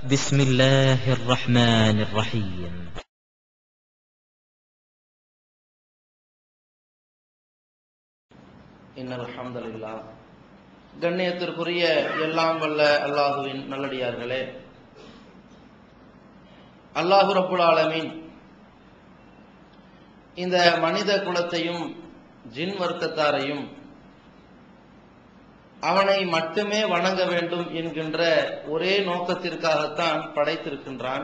بسم الله الرحمن الرحيم. إن الحمد لله. கண்ணியத்திற்குரிய எல்லாம் வல்ல அல்லாஹுவின் நல்லடியார்களே, அல்லாஹு ரப்புல் ஆலமீன் இந்த மனித குலத்தையும் ஜின் வர்க்கத்தாரையும் அவனை மட்டுமே வணங்க வேண்டும் என்கின்ற ஒரே நோக்கத்திற்காகத்தான் படைத்திருக்கின்றான்.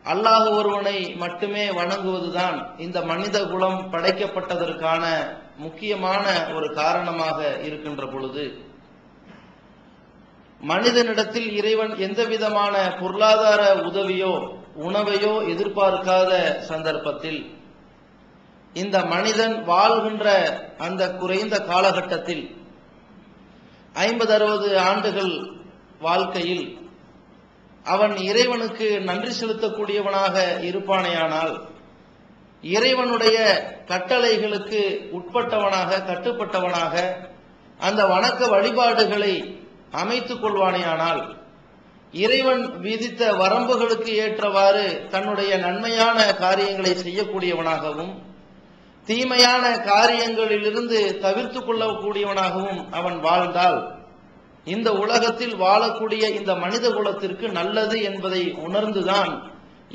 அல்லாஹ் ஒருவனை மட்டுமே வணங்குவதுதான் இந்த மனித குலம் படைக்கப்பட்டதற்கான முக்கியமான ஒரு காரணமாக இருக்கின்ற பொழுது, மனிதனிடத்தில் இறைவன் எந்த விதமான பொருளாதார உதவியோ உணவையோ எதிர்பார்க்காத சந்தர்ப்பத்தில், இந்த மனிதன் வாழ்கின்ற அந்த குறைந்த காலகட்டத்தில் 50-60 ஆண்டுகள் வாழ்க்கையில் அவன் இறைவனுக்கு நன்றி செலுத்தக்கூடியவனாக இருப்பானேயானால், இறைவனுடைய கட்டளைகளுக்கு உட்பட்டவனாக கட்டுப்பட்டவனாக அந்த வணக்க வழிபாடுகளை அமைத்துக் கொள்வானேயானால், இறைவன் விதித்த வரம்புகளுக்கு ஏற்றவாறு தன்னுடைய நன்மையான காரியங்களை செய்யக்கூடியவனாகவும் தீமையான காரியங்களிலிருந்து தவிர்த்து கொள்ளக்கூடியவனாகவும் அவன் வாழ்ந்தால், இந்த உலகத்தில் வாழக்கூடிய இந்த மனித குலத்திற்கு நல்லது என்பதை உணர்ந்துதான்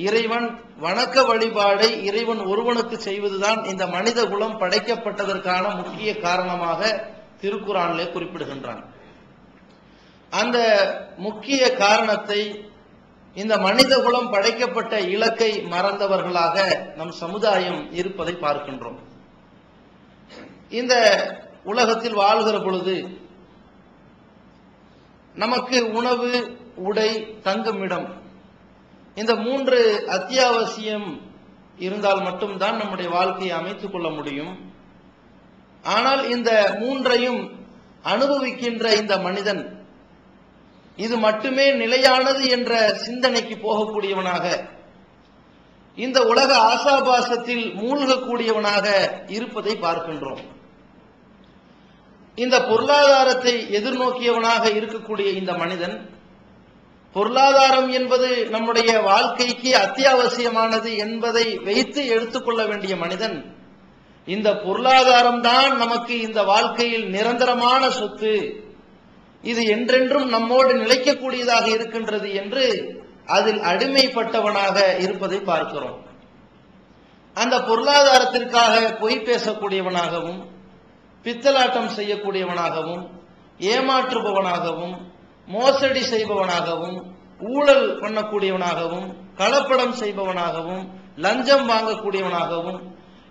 இறைவன் வணக்க வழிபாடை இறைவன் ஒருவனுக்கு செய்வதுதான் இந்த மனித குலம் படைக்கப்பட்டதற்கான முக்கிய காரணமாக திருக்குர்ஆனிலே குறிப்பிடுகின்றான். அந்த முக்கிய காரணத்தை, இந்த மனித குலம் படைக்கப்பட்ட இலக்கை மறந்தவர்களாக நம் சமுதாயம் இருப்பதை பார்க்கின்றோம். இந்த உலகத்தில் வாழ்கிற பொழுது நமக்கு உணவு, உடை, தங்குமிடம், இந்த 3 அத்தியாவசியம் இருந்தால் மட்டும்தான் நம்முடைய வாழ்க்கையை அமைத்துக் கொள்ள முடியும். ஆனால் இந்த 3ஐயும் அனுபவிக்கின்ற இந்த மனிதன் இது மட்டுமே நிலையானது என்ற சிந்தனைக்கு போகக்கூடியவனாக, இந்த உலக ஆசாபாசத்தில் மூழ்கக்கூடியவனாக இருப்பதை பார்க்கின்றோம். இந்த பொருளாதாரத்தை எதிர்நோக்கியவனாக இருக்கக்கூடிய இந்த மனிதன், பொருளாதாரம் என்பது நம்முடைய வாழ்க்கைக்கு அத்தியாவசியமானது என்பதை வைத்து எடுத்துக்கொள்ள வேண்டிய மனிதன், இந்த பொருளாதாரம் தான் நமக்கு இந்த வாழ்க்கையில் நிரந்தரமான சொத்து, இது என்றென்றும் நம்மோடு நிலைக்கக்கூடியதாக இருக்கின்றது என்று அதில் அடிமைப்பட்டவனாக இருப்பதை பார்க்கிறோம். அந்த பொருளாதாரத்திற்காக பொய் பேசக்கூடியவனாகவும், பித்தலாட்டம் செய்யக்கூடியவனாகவும், ஏமாற்றுபவனாகவும், மோசடி செய்பவனாகவும், ஊழல் பண்ணக்கூடியவனாகவும், கலப்படம் செய்பவனாகவும், லஞ்சம் வாங்கக்கூடியவனாகவும்,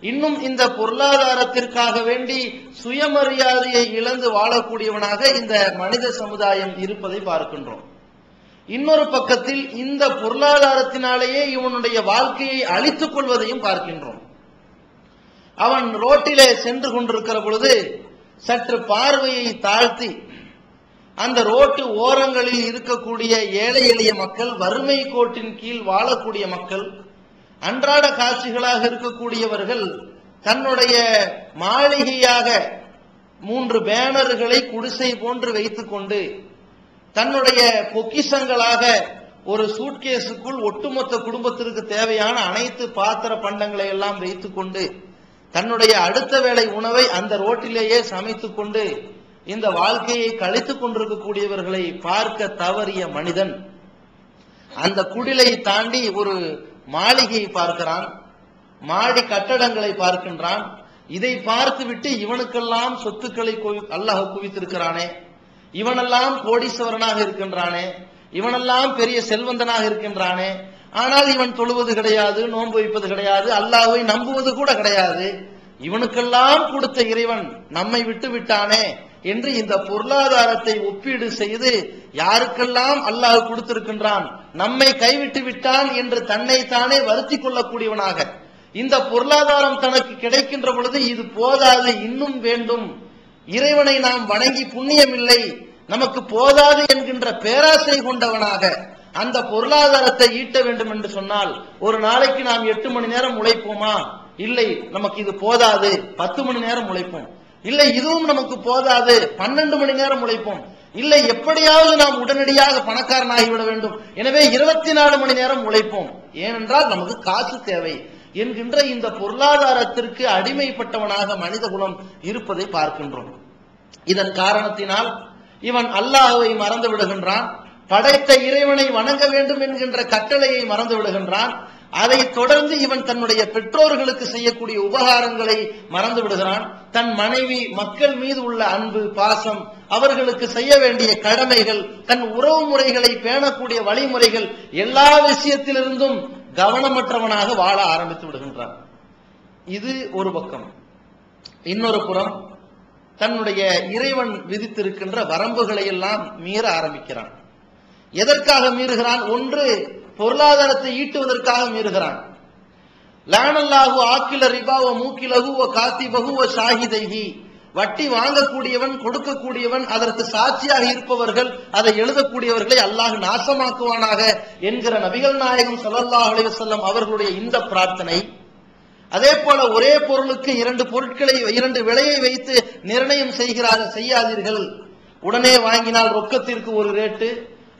இன்னும் இந்த பொருளாதாரத்திற்காக வேண்டி சுயமரியாதையை இழந்து வாழக்கூடியவனாக இந்த மனித சமுதாயம் இருப்பதை பார்க்கின்றோம். இன்னொரு பக்கத்தில் இந்த பொருளாதாரத்தினாலேயே இவனுடைய வாழ்க்கையை அழித்துக் கொள்வதையும் பார்க்கின்றோம். அவன் ரோட்டிலே சென்று கொண்டிருக்கிற பொழுது சற்று பார்வையை தாழ்த்தி அந்த ரோட்டு ஓரங்களில் இருக்கக்கூடிய ஏழை எளிய மக்கள், வறுமை கோட்டின் கீழ் வாழக்கூடிய மக்கள், அன்றாட காட்சிகளாக இருக்கக்கூடியவர்கள் தன்னுடைய மாளிகையாக 3 பேனர்களை குடிசை போன்று வைத்துக் கொண்டு, தன்னுடைய பொக்கிஷங்களாக ஒரு சூட்கேஸுக்குள் ஒட்டுமொத்த குடும்பத்திற்கு தேவையான அனைத்து பாத்திர பண்டங்களை எல்லாம் வைத்துக் கொண்டு, தன்னுடைய அடுத்த வேளை உணவை அந்த ரோட்டிலேயே சமைத்துக் கொண்டு இந்த வாழ்க்கையை கழித்துக் கொண்டிருக்கக்கூடியவர்களை பார்க்க தவறிய மனிதன் அந்த குடிலை தாண்டி ஒரு மாளிகையை பார்க்கிறான், மாடி கட்டடங்களை பார்க்கின்றான். இதை பார்த்துவிட்டு இவனுக்கெல்லாம் சொத்துக்களை அல்லாஹ் குவித்திருக்கிறானே, இவனெல்லாம் கோடீஸ்வரனாக இருக்கின்றானே, இவனெல்லாம் பெரிய செல்வந்தனாக இருக்கின்றானே, ஆனால் இவன் தொழுவது கிடையாது, நோன்பு வைப்பது கிடையாது, அல்லாஹ்வை நம்புவது கூட கிடையாது, இவனுக்கெல்லாம் கொடுத்த இறைவன் நம்மை விட்டு விட்டானே என்று இந்த பொருளாதாரத்தை ஒப்பீடு செய்து யாருக்கெல்லாம் அல்லாஹ் கொடுத்திருக்கின்றான், நம்மை கைவிட்டு விட்டான் என்று தன்னை தானே வருத்திக் கொள்ளக்கூடியவனாக, இந்த பொருளாதாரம் தனக்கு கிடைக்கின்ற பொழுது இது போதாது, இன்னும் வேண்டும், இறைவனை நாம் வணங்கி புண்ணியமில்லை, நமக்கு போதாது என்கின்ற பேராசை கொண்டவனாக அந்த பொருளாதாரத்தை ஈட்ட வேண்டும் என்று சொன்னால், ஒரு நாளைக்கு நாம் 8 மணி நேரம் உழைப்போமா? இல்லை, நமக்கு இது போதாது, 10 மணி நேரம் உழைப்போம். இல்லை, இதுவும் நமக்கு போதாது, 12 மணி நேரம் உழைப்போம். இல்லை எப்படியாவது நாம் உடனடியாக பணக்காரனாகிவிட வேண்டும், எனவே 24 மணி நேரம் உழைப்போம், ஏனென்றால் நமக்கு காசு தேவை என்கின்ற இந்த பொருளாதாரத்திற்கு அடிமைப்பட்டவனாக மனித குலம் இருப்பதை பார்க்கின்றோம். இதன் காரணத்தினால் இவன் அல்லாஹ்வை மறந்து விடுகின்றான், படைத்த இறைவனை வணங்க வேண்டும் என்கின்ற கட்டளையை மறந்து விடுகின்றான். அதை தொடர்ந்து இவன் தன்னுடைய பெற்றோர்களுக்கு செய்யக்கூடிய உபகாரங்களை மறந்து விடுகிறான். தன் மனைவி மக்கள் மீது உள்ள அன்பு பாசம், அவர்களுக்கு செய்ய வேண்டிய கடமைகள், தன் உறவு முறைகளை பேணக்கூடிய வழிமுறைகள், எல்லா விஷயத்திலிருந்தும் கவனமற்றவனாக வாழ ஆரம்பித்து விடுகின்றான். இது ஒரு பக்கம். இன்னொரு புறம் தன்னுடைய இறைவன் விதித்திருக்கின்ற வரம்புகளை எல்லாம் மீற ஆரம்பிக்கிறான். எதற்காக மீறுகிறான்? ஒன்று, பொருளாதாரத்தை ஈட்டுவதற்காக மீறுகிறான். லானல்லாஹு ஆக்கில ரிபா வ மூக்கிலஹு வ காத்திபஹு வ ஷாஹிதைஹி. வட்டி வாங்கக்கூடியவன், கொடுக்கக்கூடியவன், அதற்கு சாட்சியாக இருப்பவர்கள், அதை எழுதக்கூடியவர்களை அல்லாஹ் நாசமாக்குவானாக என்கிற நபிகள் நாயகம் ஸல்லல்லாஹு அலைஹி வஸல்லம் அவர்களுடைய இந்த பிரார்த்தனை, அதே போல ஒரே பொருளுக்கு 2 பொருட்களை 2 விலையை வைத்து நிர்ணயம் செய்யாதீர்கள். உடனே வாங்கினால் ரொக்கத்திற்கு ஒரு ரேட்டு,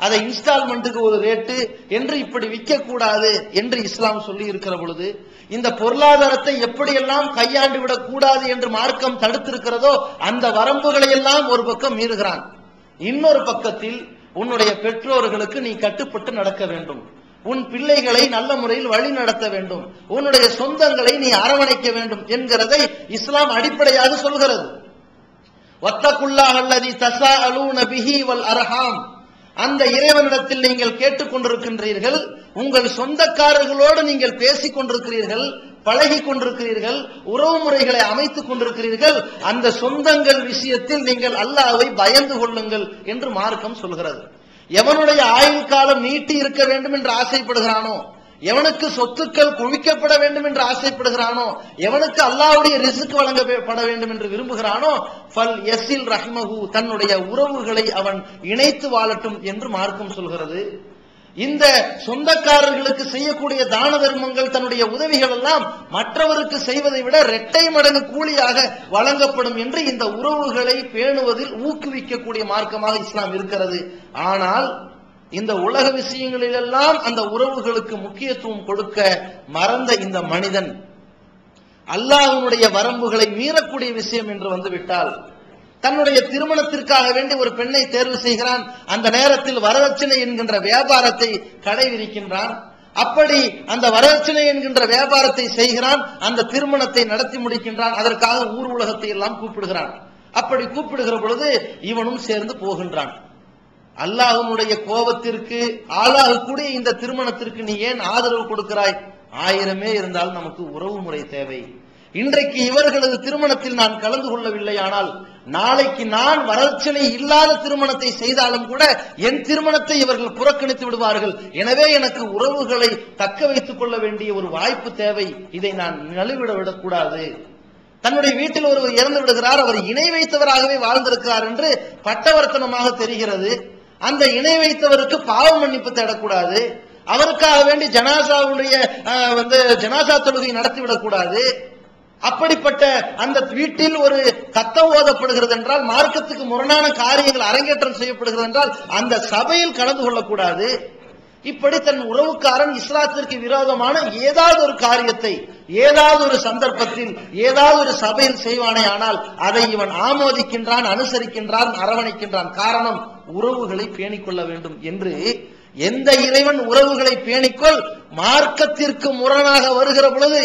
அதை இன்ஸ்டால்மெண்ட்டுக்கு ஒரு ரேட்டு என்று இப்படி விற்க கூடாது என்று இஸ்லாம் சொல்லி இருக்கிற பொழுது, இந்த பொருளாதாரத்தை எப்படியெல்லாம் கையாண்டு விடக் கூடாது என்று மார்க்கம் தடுத்திருக்கிறதோ அந்த வரம்புகளை எல்லாம் ஒரு பக்கம் மீறுகிறான். இன்னொரு பக்கத்தில் உன்னுடைய பெற்றோர்களுக்கு நீ கட்டுப்பட்டு நடக்க வேண்டும், உன் பிள்ளைகளை நல்ல முறையில் வழி நடத்த வேண்டும், உன்னுடைய சொந்தங்களை நீ அரவணைக்க வேண்டும் என்கிறதை இஸ்லாம் அடிப்படையாக சொல்கிறது. வத்தகுல்லாஹ அல்லதி தஸாஅலூன பிஹி வல் அர்ஹாம். அந்த இறைவனிடத்தில் நீங்கள் கேட்டுக் கொண்டிருக்கின்றீர்கள், உங்கள் சொந்தக்காரர்களோடு நீங்கள் பேசிக் கொண்டிருக்கிறீர்கள், பழகி கொண்டிருக்கிறீர்கள், உறவு முறைகளை அமைத்துக் கொண்டிருக்கிறீர்கள், அந்த சொந்தங்கள் விஷயத்தில் நீங்கள் அல்லாஹ்வை பயந்து கொள்ளுங்கள் என்று மார்க்கம் சொல்கிறது. எவனுடைய ஆயுள் காலம் நீட்டி இருக்க வேண்டும் என்று ஆசைப்படுகிறானோ, எவனுக்கு சொத்துக்கள் குவிக்கப்பட வேண்டும் என்று ஆசைப்படுகிறானோ, எவனுக்கு அல்லாஹ்வுடைய ரிஸ்க் வழங்கப்பட வேண்டும் என்று விரும்புகிறானோ, ஃபல் யஸில் ரஹ்மஹு, தன்னுடைய உறவுகளை அவன் இணைத்து வாழட்டும் என்று மார்க்கம் சொல்கிறது. இந்த சொந்தக்காரர்களுக்கு செய்யக்கூடிய தான தர்மங்கள், தன்னுடைய உதவிகள் எல்லாம் மற்றவருக்கு செய்வதை விட 2 மடங்கு கூலியாக வழங்கப்படும் என்று இந்த உறவுகளை பேணுவதில் ஊக்குவிக்கக்கூடிய மார்க்கமாக இஸ்லாம் இருக்கிறது. ஆனால் இந்த உலக விஷயங்களிலெல்லாம் அந்த உறவுகளுக்கு முக்கியத்துவம் கொடுக்க மறந்த இந்த மனிதன் அல்லாஹ்வுடைய வரம்புகளை மீறக்கூடிய விஷயம் என்று வந்துவிட்டால், தன்னுடைய திருமணத்திற்காக வேண்டி ஒரு பெண்ணை தேர்வு செய்கிறான், அந்த நேரத்தில் வரதட்சணை என்கின்ற வியாபாரத்தை கடைபிடிக்கின்றான். அப்படி அந்த வரதட்சணை என்கின்ற வியாபாரத்தை செய்கிறான், அந்த திருமணத்தை நடத்தி முடிக்கின்றான், அதற்காக ஊர் உலகத்தை எல்லாம் கூப்பிடுகிறான். அப்படி கூப்பிடுகிற பொழுது இவனும் சேர்ந்து போகின்றான். அல்லாஹ்வுடைய கோபத்திற்கு ஆளாகக்கூடிய இந்த திருமணத்திற்கு நீ ஏன் ஆதரவு கொடுக்கிறாய்? 1000 இருந்தால் நமக்கு உறவு முறை தேவை. இன்றைக்கு இவர்களது திருமணத்தில் நான் கலந்து கொள்ளவில்லை, ஆனால் நாளைக்கு நான் வரதட்சணை இல்லாத திருமணத்தை செய்தாலும் கூட என் திருமணத்தை இவர்கள் புறக்கணித்து விடுவார்கள். எனவே எனக்கு உறவுகளை தக்க வைத்துக் கொள்ள வேண்டிய ஒரு வாய்ப்பு தேவை, இதை நான் நழுவிட விடக்கூடாது. தன்னுடைய வீட்டில் ஒருவர் இறந்து விடுகிறார், அவர் இணை வைத்தவராகவே வாழ்ந்திருக்கிறார் என்று பட்டவர்த்தனமாக தெரிகிறது. அந்த இணை வைத்தவருக்கு பாவ மன்னிப்பு தேடக்கூடாது, அவருக்காக வேண்டி ஜனாசாவுடைய ஜனாசா தொழுகை நடத்திவிடக் கூடாது. அப்படிப்பட்ட அந்த வீட்டில் ஒரு கத்தம் ஓதப்படுகிறது என்றால், மார்க்கத்துக்கு முரணான காரியங்கள் அரங்கேற்றம் செய்யப்படுகிறது என்றால் அந்த சபையில் கலந்து கொள்ளக்கூடாது. இப்படி தன் உறவுக்காரன் இஸ்லாத்திற்கு விரோதமான ஏதாவது ஒரு காரியத்தை ஏதாவது ஒரு சந்தர்ப்பத்தில் ஏதாவது ஒரு சபையில் செய்வானே, ஆனால் அதை இவன் ஆமோதிக்கின்றான், அனுசரிக்கின்றான், அரவணைக்கின்றான். காரணம், உறவுகளை பேணிக்கொள்ள வேண்டும் என்று. எந்த இறைவன் உறவுகளை பேணிக்கொள் மார்க்கத்திற்கு முரணாக வருகிற பொழுது,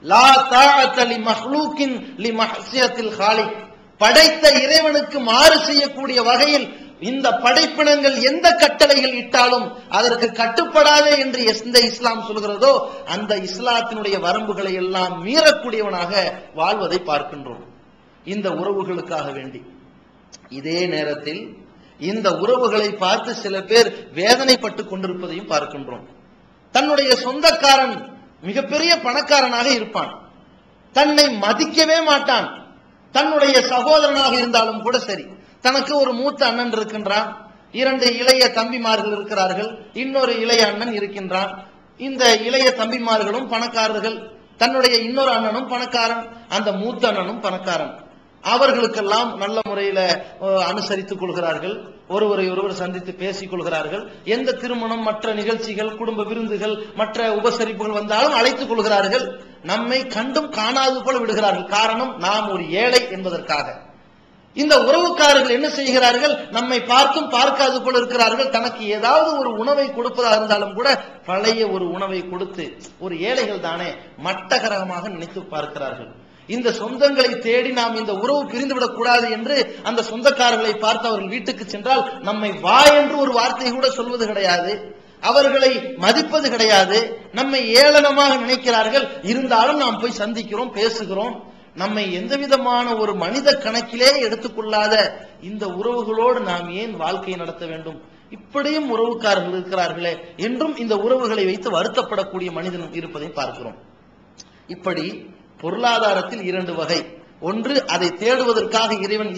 லா தாஅத லி மஹ்லூகின் லி மஹ்சியத்தில் காலிக், படைத்த இறைவனுக்கு மாறு செய்யக்கூடிய வகையில் இந்த படைப்பினங்கள் எந்த கட்டளைகள் இட்டாலும் அதற்கு கட்டுப்படாதே என்று எந்த இஸ்லாம் சொல்கிறதோ அந்த இஸ்லாத்தினுடைய வரம்புகளை எல்லாம் மீறக்கூடியவனாக வாழ்வதை பார்க்கின்றோம் இந்த உறவுகளுக்காக வேண்டி. இதே நேரத்தில் இந்த உறவுகளை பார்த்து சில பேர் வேதனைப்பட்டு கொண்டிருப்பதையும் பார்க்கின்றோம். தன்னுடைய சொந்தக்காரன் மிகப்பெரிய பணக்காரனாக இருப்பான், தன்னை மதிக்கவே மாட்டான். தன்னுடைய சகோதரனாக இருந்தாலும் கூட சரி, தனக்கு ஒரு மூத்த அண்ணன் இருக்கின்றான், 2 இளைய தம்பிமார்கள் இருக்கிறார்கள், இன்னொரு இளைய அண்ணன் இருக்கின்றான். இந்த இளைய தம்பிமார்களும் பணக்காரர்கள், தன்னுடைய இன்னொரு அண்ணனும் பணக்காரன், அந்த மூத்த அண்ணனும் பணக்காரன். அவர்களுக்கெல்லாம் நல்ல முறையில அனுசரித்துக் கொள்கிறார்கள், ஒருவரை ஒருவர் சந்தித்து பேசிக் கொள்கிறார்கள். எந்த திருமணம், மற்ற நிகழ்ச்சிகள், குடும்ப விருந்துகள், மற்ற உபசரிப்புகள் வந்தாலும் அழைத்துக் கொள்கிறார்கள். நம்மை கண்டும் காணாது போல விடுகிறார்கள். காரணம், நாம் ஒரு ஏழை என்பதற்காக. இந்த உறவுக்காரர்கள் என்ன செய்கிறார்கள்? நம்மை பார்த்தும் பார்க்காது போல இருக்கிறார்கள். தனக்கு ஏதாவது ஒரு உணவை கொடுப்பதாக இருந்தாலும் கூட பழைய ஒரு உணவை கொடுத்து, ஒரு ஏழைகள் தானே, மட்டகரமாக நினைத்து பார்க்கிறார்கள். இந்த சொந்தங்களை தேடி நாம் இந்த உறவு பிரிந்துவிடக் கூடாது என்று அந்த சொந்தக்காரர்களை பார்த்து அவர்கள் வீட்டுக்கு சென்றால் நம்மை வா என்று ஒரு வார்த்தை கூட சொல்வது கிடையாது, அவர்களை மதிப்பது கிடையாது, நம்மை ஏளனமாக நினைக்கிறார்கள். இருந்தாலும் நாம் போய் சந்திக்கிறோம், பேசுகிறோம். நம்மை எந்த விதமான ஒரு மனித கணக்கிலே எடுத்துக்கொள்ளாத இந்த உறவுகளோடு நாம் ஏன் வாழ்க்கையை நடத்த வேண்டும்? இப்படியும் உறவுக்காரர்கள் இருக்கிறார்களே என்றும் இந்த உறவுகளை வைத்து வருத்தப்படக்கூடிய மனிதனும் இருப்பதை பார்க்கிறோம். இப்படி பொருளாதாரத்தில் இரண்டு வகை. ஒன்று, அதை தேடுவதற்காக இறைவன்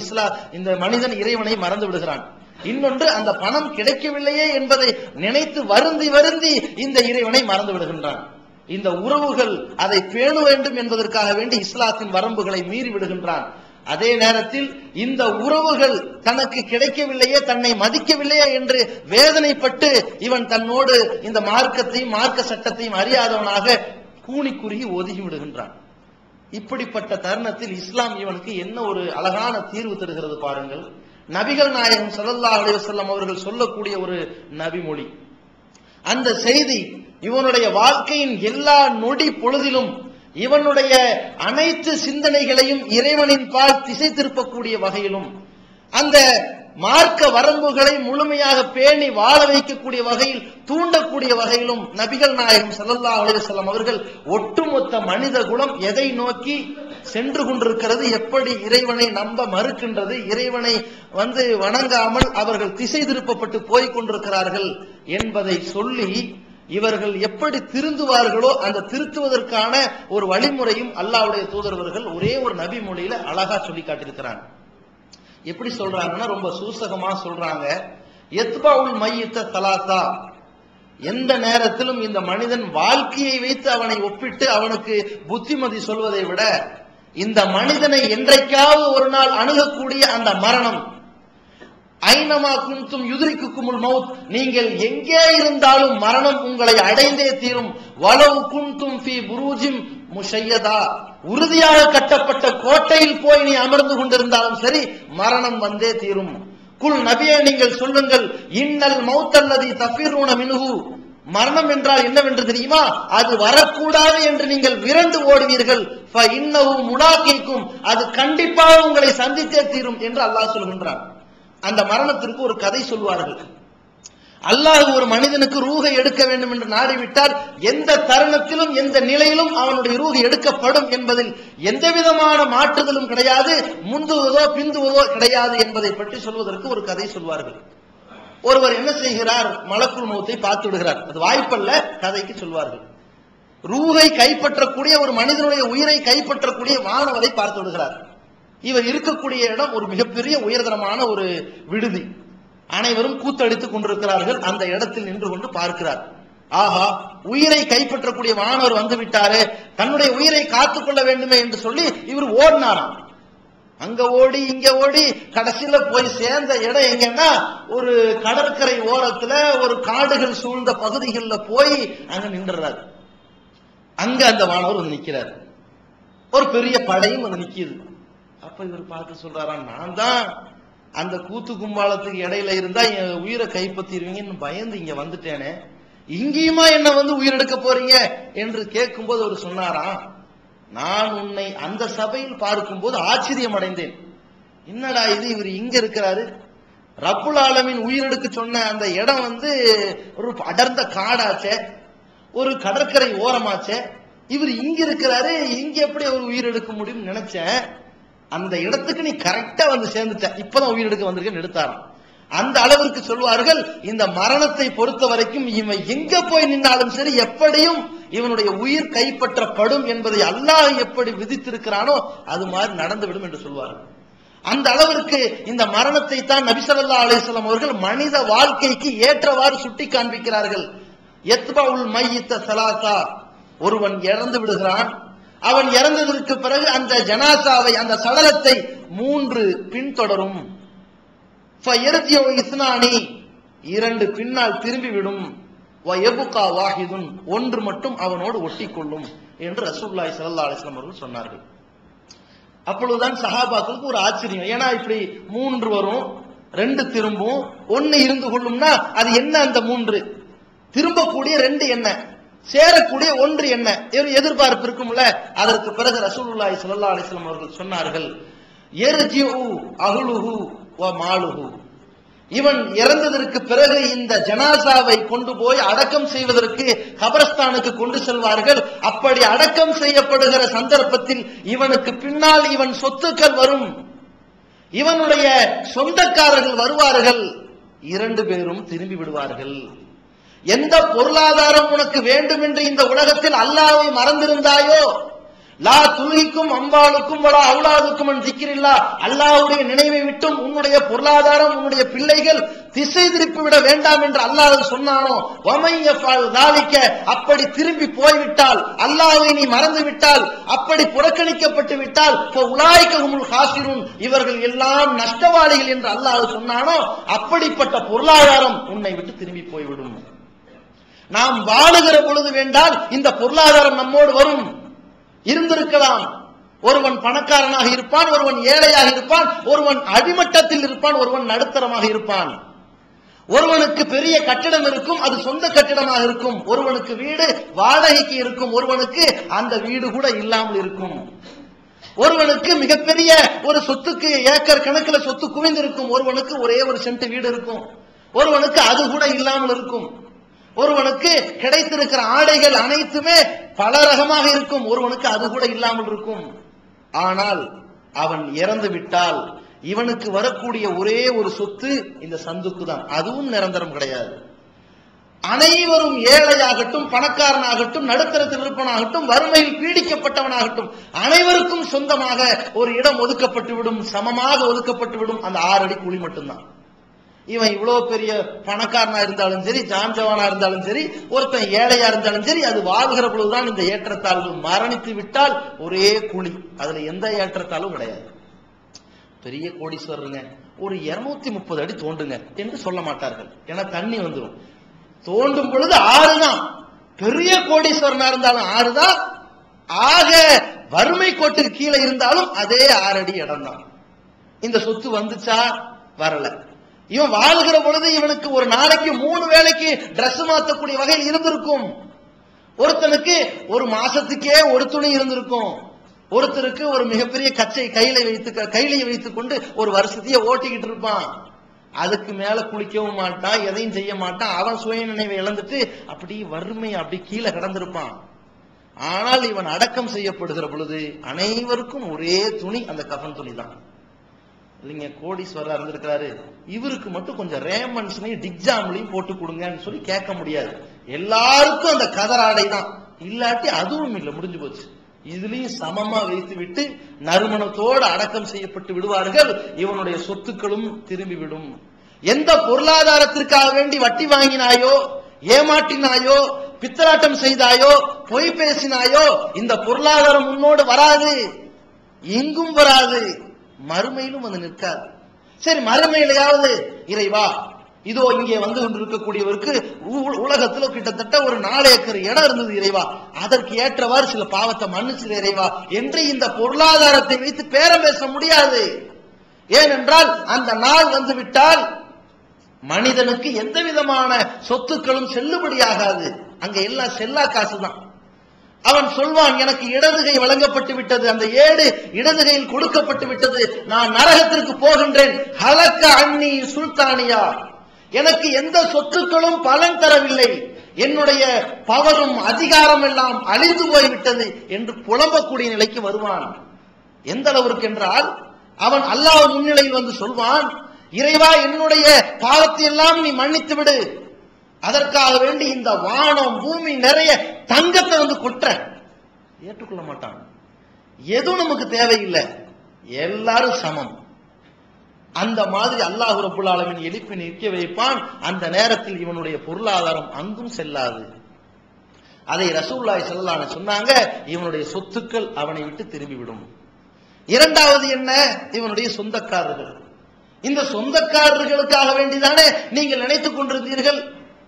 இந்த மனிதன் இறைவனை மறந்து விடுகிறான். இன்னொன்று, அந்த பணம் கிடைக்கவில்லையே என்பதை நினைத்து வருந்தி வருந்தி இந்த இறைவனை மறந்து விடுகின்றான். இந்த உறவுகள் அதை பேண வேண்டும் என்பதற்காக வேண்டி இஸ்லாத்தின் வரம்புகளை மீறி விடுகின்றான். அதே நேரத்தில் இந்த உறவுகள் தனக்கு கிடைக்கவில்லையே, தன்னை மதிக்கவில்லையே என்று வேதனைப்பட்டு இவன் தன்னோடு இந்த மார்க்கத்தையும் மார்க்க சட்டத்தையும் அறியாதவனாக கூனி குறுகி ஒதுங்கி விடுகின்றான். இப்படிப்பட்ட தருணத்தில் இஸ்லாம் இவனுக்கு என்ன ஒரு அழகான தீர்வு தருகிறது பாருங்கள். நபிகள் நாயகம் ஸல்லல்லாஹு அலைஹி வஸல்லம் அவர்கள் சொல்லக்கூடிய ஒரு நபிமொழி. அந்த செய்தி இவனுடைய வாழ்க்கையின் எல்லா நொடி பொழுதிலும் இவனுடைய அனைத்து சிந்தனைகளையும் இறைவனின் பால் திசை திருப்பக்கூடிய வகையிலும், அந்த மார்க்க வரம்புகளை முழுமையாக பேணி வாழ வைக்கக்கூடிய வகையில், தூண்டக்கூடிய வகையிலும் நபிகள் நாயகம் ஸல்லல்லாஹு அலைஹி வஸல்லம் அவர்கள் ஒட்டுமொத்த மனித குலம் எதை நோக்கி சென்று கொண்டிருக்கிறது, எப்படி இறைவனை நம்ப மறுக்கின்றது, இறைவனை வணங்காமல் அவர்கள் திசை திருப்பப்பட்டு போய் கொண்டிருக்கிறார்கள் என்பதை சொல்லி, இவர்கள் எப்படி திருந்துவார்களோ அந்த திருத்துவதற்கான ஒரு வழிமுறையும் அல்லாஹ்வுடைய தூதரவர்கள் ஒரே ஒரு நபி மொழியில அழகா சொல்லி காட்டியிருக்கிறாங்க. எப்படி சொல்றாங்கன்னா, ரொம்ப சூசகமா சொல்றாங்க. எத்பவுல் மையித்த தலாத்தா, எந்த நேரத்திலும் இந்த மனிதன் வாழ்க்கையை வைத்து அவனை ஒப்பிட்டு அவனுக்கு புத்திமதி சொல்வதை விட, இந்த மனிதனை என்றைக்காவது ஒரு நாள் அணுகக்கூடிய அந்த மரணம், ஐனமா குன்தும் யுத்ரிக்குமுல் மௌத், நீங்கள் எங்கே இருந்தாலும் மரணம் உங்களை அடைந்தே தீரும். வலவ் குன்தும் ஃபீ புரூஜிம் முஷையதா, உறுதியாக கட்டப்பட்ட கோட்டையில் போய் நீ அமர்ந்து கொண்டிருந்தாலும் சரி மரணம் வந்தே தீரும். குல் நபியே, நீங்கள் சொல்லுங்கள், இன்னல் மௌத்தல்லதி தஃபிரூன மின்ஹு, மரணம் என்றால் என்னவென்று தெரியுமா? அது வரக்கூடாது என்று நீங்கள் விரண்டு ஓடுவீர்கள். ஃப இன்னஹு முலாகீக்கும், அது கண்டிப்பாக உங்களை சந்தித்தே தீரும் என்று அல்லாஹ் சொல்கின்றான். அந்த மரணத்திற்கு ஒரு கதை சொல்வார்கள். அல்லாஹ் ஒரு மனிதனுக்கு ரூஹை எடுக்க வேண்டும் என்று நாடிவிட்டால் எந்த தருணத்திலும் எந்த நிலையிலும் அவனுடைய ரூஹை எடுக்கப்படும் என்பதில் எந்த விதமான மாற்றுதலும் கிடையாது, முந்துவதோ பிந்துவதோ கிடையாது என்பதை பற்றி சொல்வதற்கு ஒரு கதை சொல்வார்கள். ஒருவர் என்ன செய்கிறார்? மலக்குல் மௌத்தை பார்த்து விடுகிறார். அது வாய்ப்பல்ல, கதைக்கு சொல்வார்கள். ரூஹை கைப்பற்றக்கூடிய ஒரு மனிதனுடைய உயிரை கைப்பற்றக்கூடிய வானவரை பார்த்து விடுகிறார். இவர் இருக்கக்கூடிய இடம் ஒரு மிகப்பெரிய உயர்தரமான ஒரு விடுதி. அனைவரும் கூத்தடித்துக் கொண்டிருக்கிறார்கள். அந்த இடத்தில் நின்று கொண்டு பார்க்கிறார். ஆஹா, உயிரை கைப்பற்றக்கூடிய வானவர் வந்து விட்டாரே, தன்னுடைய உயிரை காத்துக் கொள்ள வேண்டுமே என்று சொல்லி இவர் ஓடினாராம். அங்க ஓடி இங்க ஓடி கடைசியில போய் சேர்ந்த இடம் எங்கன்னா, ஒரு கடற்கரை ஓரத்துல ஒரு காடுகள் சூழ்ந்த பகுதிகளில் போய் அங்க நின்றுறாரு. அங்க அந்த வானவர் வந்து நிக்கிறார். ஒரு பெரிய படையும் வந்து நிக்குது. அப்ப இவர் பார்த்து சொல்றாராம், நான் தான் அந்த கூத்து கும்பாலத்துக்கு இடையில இருந்தா என் உயிரை கைப்பற்றிடுவீங்கன்னு பயந்து இங்க வந்துட்டேனே, இங்கேயுமா என்ன வந்து உயிரெடுக்க போறீங்க என்று கேட்கும் போது அவர் சொன்னாராம், நான் உன்னை அந்த சபையில் பார்க்கும் போது ஆச்சரியம் அடைந்தேன். என்னடா இது, இவர் இங்க இருக்கிறாரு, ரப்புல் ஆலமீன் உயிரெடுக்க சொன்ன அந்த இடம் ஒரு அடர்ந்த காடாச்சே, ஒரு கடற்கரை ஓரமாச்சே, இவர் இங்க இருக்கிறாரு, இங்க எப்படி ஒரு உயிரெடுக்க முடியும் நினைச்சேன். அந்த இடத்துக்கு நீ கரெக்டா வந்து சேர்ந்துட்ட, இப்பதான் உயிரெடுக்க வந்திருக்கேன்னு எடுத்தாராம். அந்த அளவிற்கு சொல்வார்கள், இந்த மரணத்தை பொறுத்த வரைக்கும் இவன் எங்க போய் நின்னாலும் சரி எப்படியும் இவனுடைய உயிர் கைப்பற்றப்படும் என்பதை அல்லாஹ் எப்படி விதித்திருக்கிறானோ அது மாதிரி நடந்துவிடும் என்று சொல்வார்கள். அந்த அளவிற்கு இந்த மரணத்தை தான் நபி ஸல்லல்லாஹு அலைஹி வஸல்லம் அவர்கள் மனித வாழ்க்கைக்கு ஏற்றவாறு சுட்டி காண்பிக்கிறார்கள். யத்பவுல் மையித்த ஸலாத்தா, ஒருவன் இறந்து விடுகிறான். அவன் இறந்ததற்கு பிறகு அந்த ஜனாசாவை, அந்த சடலத்தை 3 பின்தொடரும். இஸ்னானி 2 பின்னால் திரும்பிவிடும். வயபுகா வாஹிதுன் 1 மட்டும் அவனோடு ஒட்டிக்கொள்ளும் என்று ரசூலுல்லாஹி ஸல்லல்லாஹு அலைஹி வஸல்லம் அவர்கள் சொன்னார்கள். அப்பொழுதுதான் சஹாபாக்களுக்கு ஒரு ஆச்சரியம். ஏன்னா இப்படி 3 வரும், 2 திரும்பும், 1 இருந்து கொள்ளும்னா அது என்ன? அந்த 3 திரும்பக்கூடிய 2 என்ன, சேரக்கூடிய 1 என்ன எதிர்பார்ப்பு இருக்கும்ல. அதற்கு பிறகு ரசூலுல்லாஹி ஸல்லல்லாஹு அலைஹி வஸல்லம் அவர்கள் சொன்னார்கள், யர்ஜிஉ அஹ்லுஹு வ மாலுஹு. இவன் இறந்ததற்கு பிறகு இந்த ஜனாசாவை கொண்டு போய் அடக்கம் செய்வதற்கு கபரஸ்தானுக்கு கொண்டு செல்வார்கள். அப்படி அடக்கம் செய்யப்படுகிற சந்தர்ப்பத்தில் இவனுக்கு பின்னால் இவன் சொத்துக்கள் வரும், இவனுடைய சொந்தக்காரர்கள் வருவார்கள், 2 பேரும் திரும்பி விடுவார்கள். எந்த பொருளாதாரம் உனக்கு வேண்டும் என்று இந்த உலகத்தில் அல்லாஹ்வை மறந்திருந்தாயோ, லா துல்ஹிக்கும் அம்வாலுக்கும் வலா அவுலாதுக்கும் அன் திக்ரில்லா, அல்லாஹ்வுடைய நினைவை விட்டும் உன்னுடைய பொருளாதாரம், உன்னுடைய பிள்ளைகள் திசை திருப்பி விட வேண்டாம் என்று அல்லாஹ் சொன்னானோ, வமை யஃபால் ذلك, அப்படி திரும்பி போய்விட்டால், அல்லாஹ்வை நீ மறந்து விட்டால், அப்படி புறக்கணிக்கப்பட்டு விட்டால், ஃபஉலாயிக ஹுமுல் காசிரூன், இவர்கள் எல்லாம் நஷ்டவாளிகள் என்று அல்லாஹ் சொன்னானோ, அப்படிப்பட்ட பொருளாதாரம் உன்னை விட்டு திரும்பி போய்விடும். நாம் வாழுகிற பொழுது வேண்டால் இந்த பொருளாதாரம் நம்மோடு வரும், இருந்திருக்கலாம். ஒருவன் பணக்காரனாக இருப்பான், ஒருவன் ஏழையாக இருப்பான், ஒருவன் அடிமட்டத்தில் இருப்பான், ஒருவன் நடுத்தரமாக இருப்பான். ஒருவனுக்கு பெரிய கட்டிடம் இருக்கும், அது சொந்த கட்டிடமாக இருக்கும். ஒருவனுக்கு வீடு வாடகைக்கு இருக்கும், ஒருவனுக்கு அந்த வீடு கூட இல்லாமல் இருக்கும். ஒருவனுக்கு மிகப்பெரிய ஒரு சொத்துக்கு ஏக்கர் கணக்கில் சொத்து குவிந்திருக்கும், ஒருவனுக்கு ஒரே ஒரு சென்ட் வீடு இருக்கும், ஒருவனுக்கு அது கூட இல்லாமல் இருக்கும். ஒருவனுக்கு கிடைத்திருக்கிற ஆடைகள் அனைத்துமே பல ரகமாக இருக்கும், ஒருவனுக்கு அது கூட இல்லாமல் இருக்கும். ஆனால் அவன் இறந்து விட்டால் இவனுக்கு வரக்கூடிய ஒரே ஒரு சொத்து இந்த சந்துக்கு தான், அதுவும் நிரந்தரம் கிடையாது. அனைவரும் ஏழையாகட்டும், பணக்காரனாகட்டும், நடுத்தரத்தில் இருப்பவனாகட்டும், வறுமையில் பீடிக்கப்பட்டவனாகட்டும், அனைவருக்கும் சொந்தமாக ஒரு இடம் ஒதுக்கப்பட்டு விடும், சமமாக ஒதுக்கப்பட்டு விடும். அந்த 6 அடி குழி மட்டும்தான். இவன் இவ்வளவு பெரிய பணக்காரனா இருந்தாலும் சரி, ஜான்ஜவானா இருந்தாலும் சரி, ஒருத்தன் ஏழையா இருந்தாலும் சரி, அது வாழ்கிற பொழுதுதான் இந்த ஏற்றத்தாழ்வு. மரணித்து விட்டால் ஒரே குழி, அதுல எந்த ஏற்றத்தாழ்வும் கிடையாது. பெரிய கோடீஸ்வரருங்க, ஒரு 230 அடி தோண்டுங்க என்று சொல்ல மாட்டார்கள், ஏன்னா தண்ணி வந்துடும். தோண்டும் பொழுது 6 தான். பெரிய கோடீஸ்வரனா இருந்தாலும் 6 தான். ஆக வறுமை கோட்டுக்கு கீழே இருந்தாலும் அதே 6 அடி இடம் தான். இந்த சொத்து வந்துச்சா? வரல. இவன் வாழ்கிற பொழுது இவனுக்கு ஒரு நாளைக்கு 3 வேளைக்கு டிரஸ் மாத்தக்கூடிய வகையில் இருந்திருக்கும். ஒருத்தனுக்கு ஒரு மாசத்துக்கே ஒரு துணி இருந்திருக்கும். ஒருத்தருக்கு ஒரு மிகப்பெரிய கச்சை கையில வைத்துக் கொண்டு ஒரு வருஷத்தையே ஓட்டிக்கிட்டு இருப்பான். அதுக்கு மேல குளிக்கவும் மாட்டான், எதையும் செய்ய மாட்டான். அவன் சுய நினைவை இழந்துட்டு அப்படி வறுமை அப்படி கீழே கிடந்திருப்பான். ஆனால் இவன் அடக்கம் செய்யப்படுகிற பொழுது அனைவருக்கும் ஒரே துணி, அந்த கஃன் துணி தான். இல்லைங்க, கோடீஸ்வரர் இருந்திருக்கிறாரு, இவருக்கு மட்டும் கொஞ்சம் ரேமன்ஸ்லையும் டிக்ஜாம்லையும் போட்டு கொடுங்கன்னு சொல்லி கேட்க முடியாது. எல்லாருக்கும் அந்த கதர் ஆடை தான். இல்லாட்டி அதுவும் இல்லை, முடிஞ்சு போச்சு. இதுலயும் சமமா வைத்து விட்டு நறுமணத்தோடு அடக்கம் செய்யப்பட்டு விடுவார்கள். இவனுடைய சொத்துக்களும் திரும்பி விடும். எந்த பொருளாதாரத்திற்காக வேண்டி வட்டி வாங்கினாயோ, ஏமாற்றினாயோ, பித்தலாட்டம் செய்தாயோ, பொய் பேசினாயோ, இந்த பொருளாதாரம் உன்னோடு வராது, எங்கும் வராது, மறுமையிலும் வந்து நிற்காது. சரி, மறுமையிலையாவது இறைவா, இதோ இங்கே வந்து கொண்டிருக்கக்கூடியவருக்கு உலகத்துல கிட்டத்தட்ட ஒரு 4 ஏக்கர் இடம் இருந்தது இறைவா, அதற்கு ஏற்றவாறு சில பாவத்தை மன்னிச்சிரு இறைவா என்று இந்த பொருளாதாரத்தை வைத்து பேரம் பேச முடியாது. ஏனென்றால் அந்த நாள் வந்து விட்டால் மனிதனுக்கு எந்த விதமான சொத்துக்களும் செல்லுபடியாகாது. அங்க எல்லாம் செல்லா காசு தான். அவன் சொல்வான், எனக்கு இடதுகை வழங்கப்பட்டு விட்டது, அந்த ஏடு இடதுகையில் கொடுக்கப்பட்டு விட்டது, நான் நரகத்திற்கு போகின்றேன். ஹலக்க அன்னி சுல்தானியா, எனக்கு எந்த சொத்துக்களும் பலன் தரவில்லை, என்னுடைய பவரும் அதிகாரம் எல்லாம் அழிந்து போய்விட்டது என்று புலம்பக்கூடிய நிலைக்கு வருவான். எந்த அளவிற்கு என்றால், அவன் அல்லாஹ் முன்னிலையில் வந்து சொல்வான், இறைவா, என்னுடைய பாவத்தை எல்லாம் நீ மன்னித்து விடு, அதற்காக வேண்டி இந்த வானம் பூமி நிறைய தங்கத்தை வந்து கொட்ட. ஏற்றுக்கொள்ள மாட்டான். எதுவும் நமக்கு தேவையில்லை, எல்லாரும் சமம். அந்த மாதிரி அல்லாஹ் ரப்புல் ஆலமீன் எழுப்பி நிற்க வைப்பான். அந்த நேரத்தில் இவனுடைய பொருளாதாரம் அங்கும் செல்லாது. அதை ரசூலுல்லாஹி ஸல்லல்லாஹு அலைஹி சொன்னாங்க, இவனுடைய சொத்துக்கள் அவனை விட்டு திரும்பிவிடும். இரண்டாவது என்ன? இவனுடைய சொந்தக்காரர்கள். இந்த சொந்தக்காரர்களுக்காக வேண்டிதானே நீங்கள் நினைத்துக் கொண்டிருந்தீர்கள்,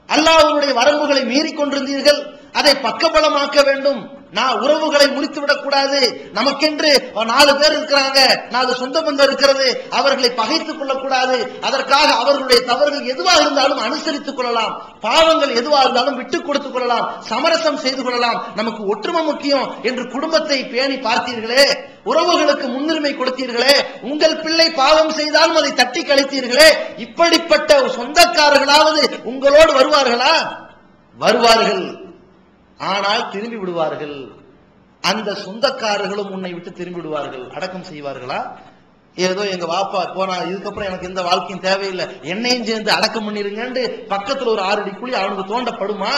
அல்லாஹ்வுடைய வரம்புகளை மீறி கொண்டிருந்தீர்கள், அதை பக்கபலமாக்க வேண்டும், நான் உறவுகளை முறித்து விடக்கூடாது, நமக்கென்று 4 பேர் இருக்கிறாங்க, 4 சொந்த பந்தம் இருக்கிறது, அவர்களை பகைத்துக் கொள்ளக்கூடாது, அதற்காக அவர்களுடைய தவறுகள் எதுவாக இருந்தாலும் அனுசரித்துக் கொள்ளலாம், பாவங்கள் எதுவாக இருந்தாலும் விட்டுக் கொடுத்துக் கொள்ளலாம், சமரசம் செய்து கொள்ளலாம், நமக்கு ஒற்றுமை முக்கியம் என்று குடும்பத்தை பேணி பார்த்தீர்களே, உறவுகளுக்கு முன்னுரிமை கொடுத்தீர்களே, உங்கள் பிள்ளை பாவம் செய்தாலும் அதை தட்டி கழித்தீர்களே, இப்படிப்பட்ட சொந்தக்காரர்களாவது உங்களோடு வருவார்களா? வருவார்கள், ஆனால் திரும்பி விடுவார்கள். அந்த சொந்தக்காரர்களும் உன்னை விட்டு திரும்பி விடுவார்கள். அடக்கம் செய்வார்களா? ஏதோ எங்க வாப்பா போனா, இதுக்கப்புறம் எனக்கு எந்த வாழ்க்கையும் தேவையில்லை, என்னையும் சேர்ந்து அடக்கம் பண்ணிருங்கன்னு பக்கத்துல ஒரு 6 அடி குழி அவனுக்கு தோண்டப்படுமா?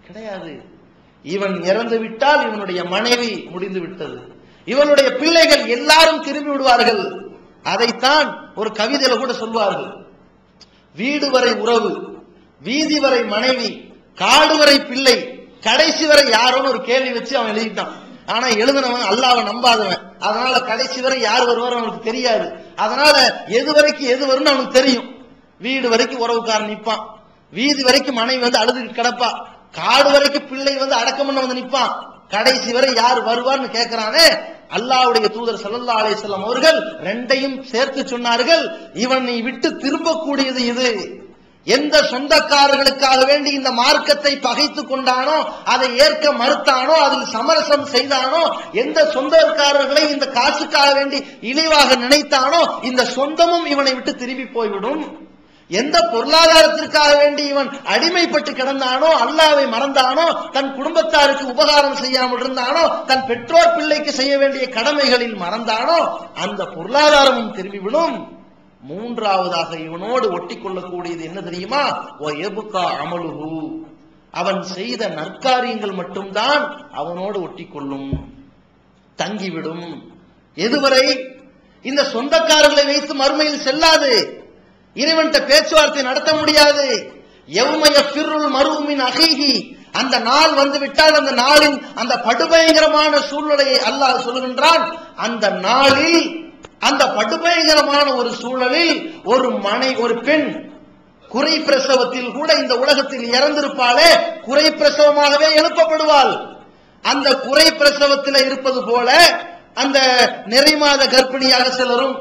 கிடையாது. இவன் இறந்து விட்டால் இவனுடைய மனைவி முடிந்து விட்டது, இவனுடைய பிள்ளைகள் எல்லாரும் திரும்பி விடுவார்கள். அதைத்தான் ஒரு கவிதையில கூட சொல்வார்கள், வீடு வரை உறவு, வீதி வரை மனைவி, காடு வரை பிள்ளை, கடைசி வரை யாரோன்னு ஒரு கேள்வி வச்சு அவன் எழுதிட்டான். ஆனா எழுதினவன் அல்லாஹ்வை நம்பாதவன், அதனால கடைசி வரை யார் வருவார் அவனுக்கு தெரியாது. அதனால எது வரைக்கும் எது வரும்னு அவனுக்கு தெரியும். வீடு வரைக்கும் உறவுக்காரன் நிப்பான், வீதி வரைக்கும் மனைவி வந்து அழுது கிடப்பா, காடு வரைக்கும் பிள்ளை வந்து அடக்கம் பண்ண வந்து நிப்பான், கடைசி வரை யார் வருவார்னு கேட்கிறானே. அல்லாஹ்வுடைய தூதர் ஸல்லல்லாஹு அலைஹி வஸல்லம் அவர்கள் ரெண்டையும் சேர்த்து சொன்னார்கள், இவனை விட்டு திரும்பக்கூடியது இது. எந்த சொந்தக்காரர்களுக்காக வேண்டி இந்த மார்க்கத்தை பகைத்து கொண்டானோ, அதை ஏற்க மறுத்தானோ, அதில் சமரசம் செய்தானோ, எந்த சொந்தக்காரர்களை இந்த காசுக்காக வேண்டி இழிவாக நினைத்தானோ, இந்த சொந்தமும் இவனை விட்டு திரும்பி போய்விடும். எந்த பொருளாதாரத்திற்காக வேண்டி இவன் அடிமைப்பட்டு கிடந்தானோ, அல்லாஹ்வை மறந்தானோ, தன் குடும்பத்தாருக்கு உபகாரம் செய்யாமல் இருந்தானோ, தன் பெற்றோர் பிள்ளைக்கு செய்ய வேண்டிய கடமைகளில் மறந்தானோ, அந்த பொருளாதாரமும் திரும்பிவிடும். மூன்றாவதாக இவனோடு ஒட்டி கொள்ளக்கூடியது என்ன தெரியுமா? அமலுஹு, அவன் செய்த நற்காரியங்கள் மட்டும்தான் அவனோடு ஒட்டி கொள்ளும், தங்கிவிடும். எதுவரை? இந்த சொந்தக்காரர்களை வைத்து மறுமையில் செல்லாது, இறைவன்கிட்ட பேச்சுவார்த்தை நடத்த முடியாது. யௌம யஃபிருல் மர்உ மின் அஹீஹி, அந்த நாள் வந்துவிட்டால் அந்த நாளின் அந்த படுபயங்கரமான சூழ்நிலையை அல்லாஹ் சொல்கின்றான். அந்த நாளில், அந்த படுபயங்கரமான ஒரு சூழலில் ஒரு பெண் குறை பிரசவத்தில் கூட இந்த உலகத்தில் இறந்திருப்பாளே, குறை பிரசவமாகவே எழுப்பப்படுவாள். அந்த குறை பிரசவத்தில் இருப்பது போல அந்த நிறைமாத கர்ப்பிணியாக சிலரும்,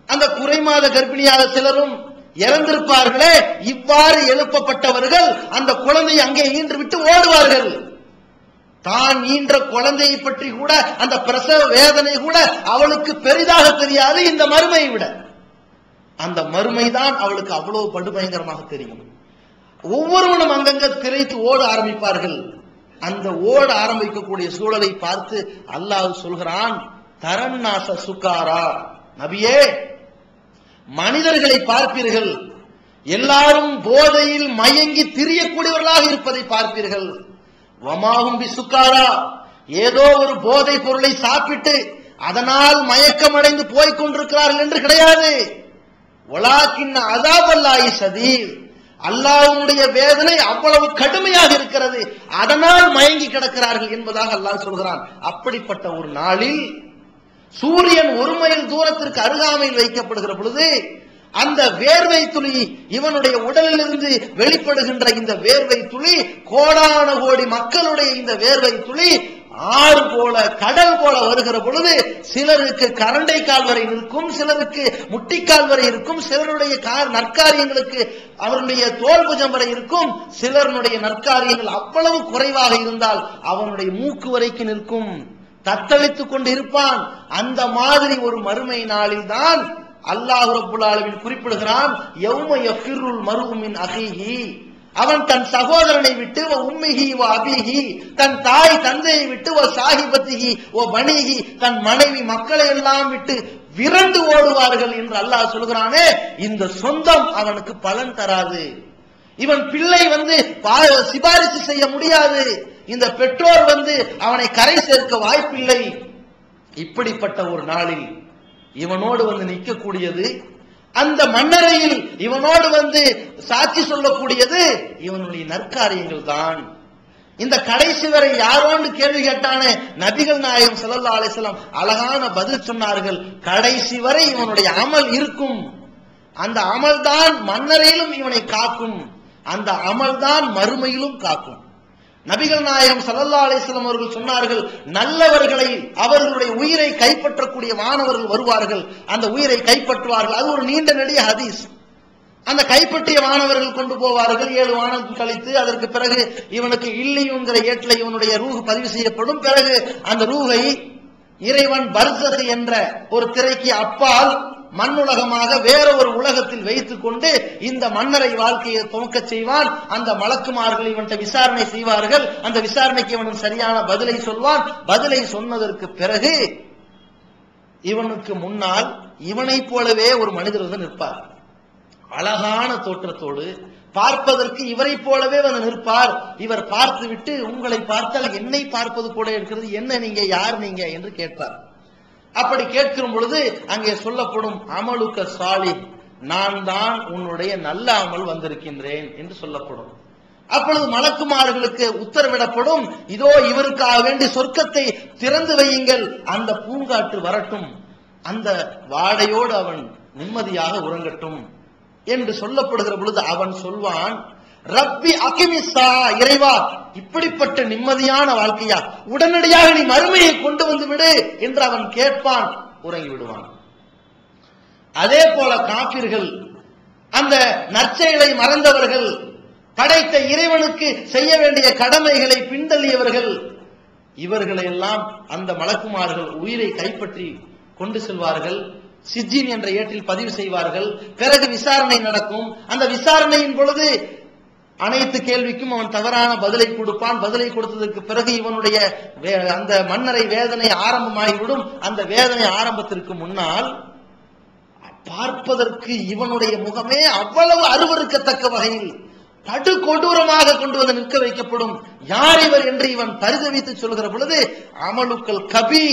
அந்த குறைமாத கர்ப்பிணியாக சிலரும் இறந்திருப்பார்களே. இவ்வாறு எழுப்பப்பட்டவர்கள் அந்த குழந்தையை அங்கே ஈன்று விட்டு ஓடுவார்கள். தான் ஈன்ற குழந்தையை பற்றி கூட அந்த பிரசவ வேதனை கூட அவளுக்கு பெரிதாக தெரியாது இந்த மறுமையை விட. அந்த மறுமைதான் அவளுக்கு அவ்வளவு படுபயங்கரமாக தெரியும். ஒவ்வொருவனும் அங்கங்க திரைத்து ஓட ஆரம்பிப்பார்கள். அந்த ஓட ஆரம்பிக்கக்கூடிய சூழலை பார்த்து அல்லாஹ் சொல்கிறான், தரன்னாச சுகாரா, நபியே மனிதர்களை பார்ப்பீர்கள், எல்லாரும் போதையில் மயங்கி திரியக்கூடியவர்களாக இருப்பதை பார்ப்பீர்கள். வமாஹும் பிசுகாரா, ஏதோ ஒரு போதை பொருளை சாப்பிட்டு அதனால் மயக்கமடைந்து போய்க் கொண்டிருக்கிறார்கள் என்று கிடையாது. வலாக்கின் அஸாபல்லாஹி ஷதீத், அல்லாஹ்வுடைய வேதனை அவ்வளவு கடுமையாக இருக்கிறது, அதனால் மயங்கி கிடக்கிறார்கள் என்பதாக அல்லாஹ் சொல்கிறான். அப்படிப்பட்ட ஒரு நாளில் சூரியன் 1 மைல் தூரத்திற்கு அருகாமையில் வைக்கப்படுகிற பொழுது அந்த வேர்வை துளி, இவனுடைய உடலிலிருந்து வெளிப்படுகின்ற இந்த வேர்வை துளி, கோடான கோடி மக்களுடைய இந்த வேர்வை துளி ஆறு போல கடல் போல வருகிற பொழுது சிலருக்கு கரண்டை கால் வரை இருக்கும், சிலருக்கு முட்டிக்கால் வரை இருக்கும், சிலருடைய நற்காரியங்களுக்கு அவருடைய தோல் புஜம் வரை இருக்கும், சிலருடைய நற்காரியங்கள் அவ்வளவு குறைவாக இருந்தால் அவனுடைய மூக்கு வரைக்கும் நிற்கும், தத்தளித்துக் கொண்டு இருப்பான். அந்த மாதிரி ஒரு மறுமை நாளில் தான் அல்லாஹ் ரப்புல் ஆலமீன் குறிப்பிடுகிறான், யௌம யஃபிருல் மர்உ மின் அஹீஹி, அவன் தன் சகோதரனை விட்டு, உம்மிஹி வ அபீஹி, தன் தாய் தந்தையை விட்டு, வ சாஹிபத்திஹி வ பனீஹி, தன் மனைவி மக்களை எல்லாம் விட்டு விரண்டு ஓடுவார்கள் என்று அல்லாஹ் சொல்கிறானே. இந்த சொந்தம் அவனுக்கு பலன் தராது. இவன் பிள்ளை சிபாரிசு செய்ய முடியாது, இந்த பெற்றோர் அவனை கரை சேர்க்க வாய்ப்பில்லை. இப்படிப்பட்ட ஒரு நாளில் இவனோடு நிற்கக்கூடியது, அந்த மன்னரையில் இவனோடு சாட்சி சொல்லக்கூடியது இவனுடைய நற்காரியங்கள் தான். இந்த கடைசி வரை யாரோன்னு கேள்வி கேட்டானே நபிகள் நாயகம் ஸல்லல்லாஹு அலைஹி வஸல்லம் அழகான பதில் சொன்னார்கள். கடைசி வரை இவனுடைய அமல் இருக்கும், அந்த அமல் தான் மன்னரையிலும் இவனை காக்கும், அந்த அமல் தான் மறுமையிலும் காக்கும். நபிகள் நாயகம் ஸல்லல்லாஹு அலைஹி வஸல்லம் அவர்கள் சொன்னார்கள், நல்லவர்களை அவர்களுடைய உயிரை கைப்பற்றக்கூடிய வானவர்கள் வருவார்கள், அந்த உயிரை கைப்பற்றுவார்கள். அது ஒரு நீண்ட நெடிய ஹதீஸ். அந்த கைப்பற்றிய வானவர்கள் கொண்டு போவார்கள். 7 வானம் கழித்து அதற்கு பிறகு இவனுக்கு இல்லையுங்கிற ஏட்டில் இவனுடைய ரூஹ் பதிவு செய்யப்படும். பிறகு அந்த ரூஹை இறைவன் பர்ஸக் என்ற ஒரு திரைக்கு அப்பால் மண்ணுலகமாக வேற ஒரு உலகத்தில் வைத்துக் கொண்டு இந்த மன்னரை வாழ்க்கையை துவக்க செய்வான். அந்த மலக்குமார்கள் இவன்கிட்ட விசாரணை செய்வார்கள். அந்த விசாரணைக்கு இவனுக்கு சரியான பதிலை சொல்வான். பதிலை சொன்னதற்கு பிறகு இவனுக்கு முன்னால் இவனை போலவே ஒரு மனிதர் வந்து நிற்பார். அழகான தோற்றத்தோடு, பார்ப்பதற்கு இவரை போலவே வந்து நிற்பார். இவர் பார்த்துவிட்டு, உங்களை பார்த்தால் என்னை பார்ப்பது போல இருக்கிறது, என்ன நீங்க, யார் நீங்க என்று கேட்பார். அப்படி கேட்கும் பொழுது அங்கே சொல்லப்படும், அமலுக்க சாலிஹ், நான் தான் உன்னுடைய நல்ல அமல் வந்திருக்கின்றேன் என்று சொல்லப்படும். அப்பொழுது மலக்குமார்களுக்கு உத்தரவிடப்படும், இதோ இவருக்காக வேண்டி சொர்க்கத்தை திறந்து வையுங்கள், அந்த பூங்காற்று வரட்டும், அந்த வாடையோடு அவன் நிம்மதியாக உறங்கட்டும் என்று சொல்லப்படுகிற பொழுது அவன் சொல்வான், ரப்பி அகிமிஸ்ஸா, இறைவா இப்படிப்பட்ட நிம்மதியான வாழ்க்கையா, உடனடியாக நீ மறுமையை கொண்டு வந்து விடு என்று அவன் கேட்பான், உறங்கி விடுவான். அதே போல காபிர்கள், அந்த நற்செயலை மறந்தவர்கள், படைத்த இறைவனுக்கு செய்ய வேண்டிய கடமைகளை பின்தள்ளியவர்கள், இவர்களை எல்லாம் அந்த மலக்குமார்கள் உயிரை கைப்பற்றி கொண்டு செல்வார்கள். சிஜ்ஜின் என்ற ஏட்டில் பதிவு செய்வார்கள். பிறகு விசாரணை நடக்கும். அந்த விசாரணையின் பொழுது அனைத்து கேள்விக்கும் அவன் தவறான பதிலை கொடுப்பான். பதிலை கொடுத்ததற்கு பிறகு இவனுடைய அந்த மன்னரை வேதனை ஆரம்பமாகிவிடும். அந்த வேதனை ஆரம்பத்திற்கு முன்னால் பார்ப்பதற்கு இவனுடைய முகமே அவ்வளவு அருவருக்கத்தக்க வகையில் படு கொடூரமாக கொண்டு வந்து நிற்க வைக்கப்படும். யார் இவர் என்று இவன் பரிதவித்து சொல்கிற பொழுது, அமலுக்கள் கபி,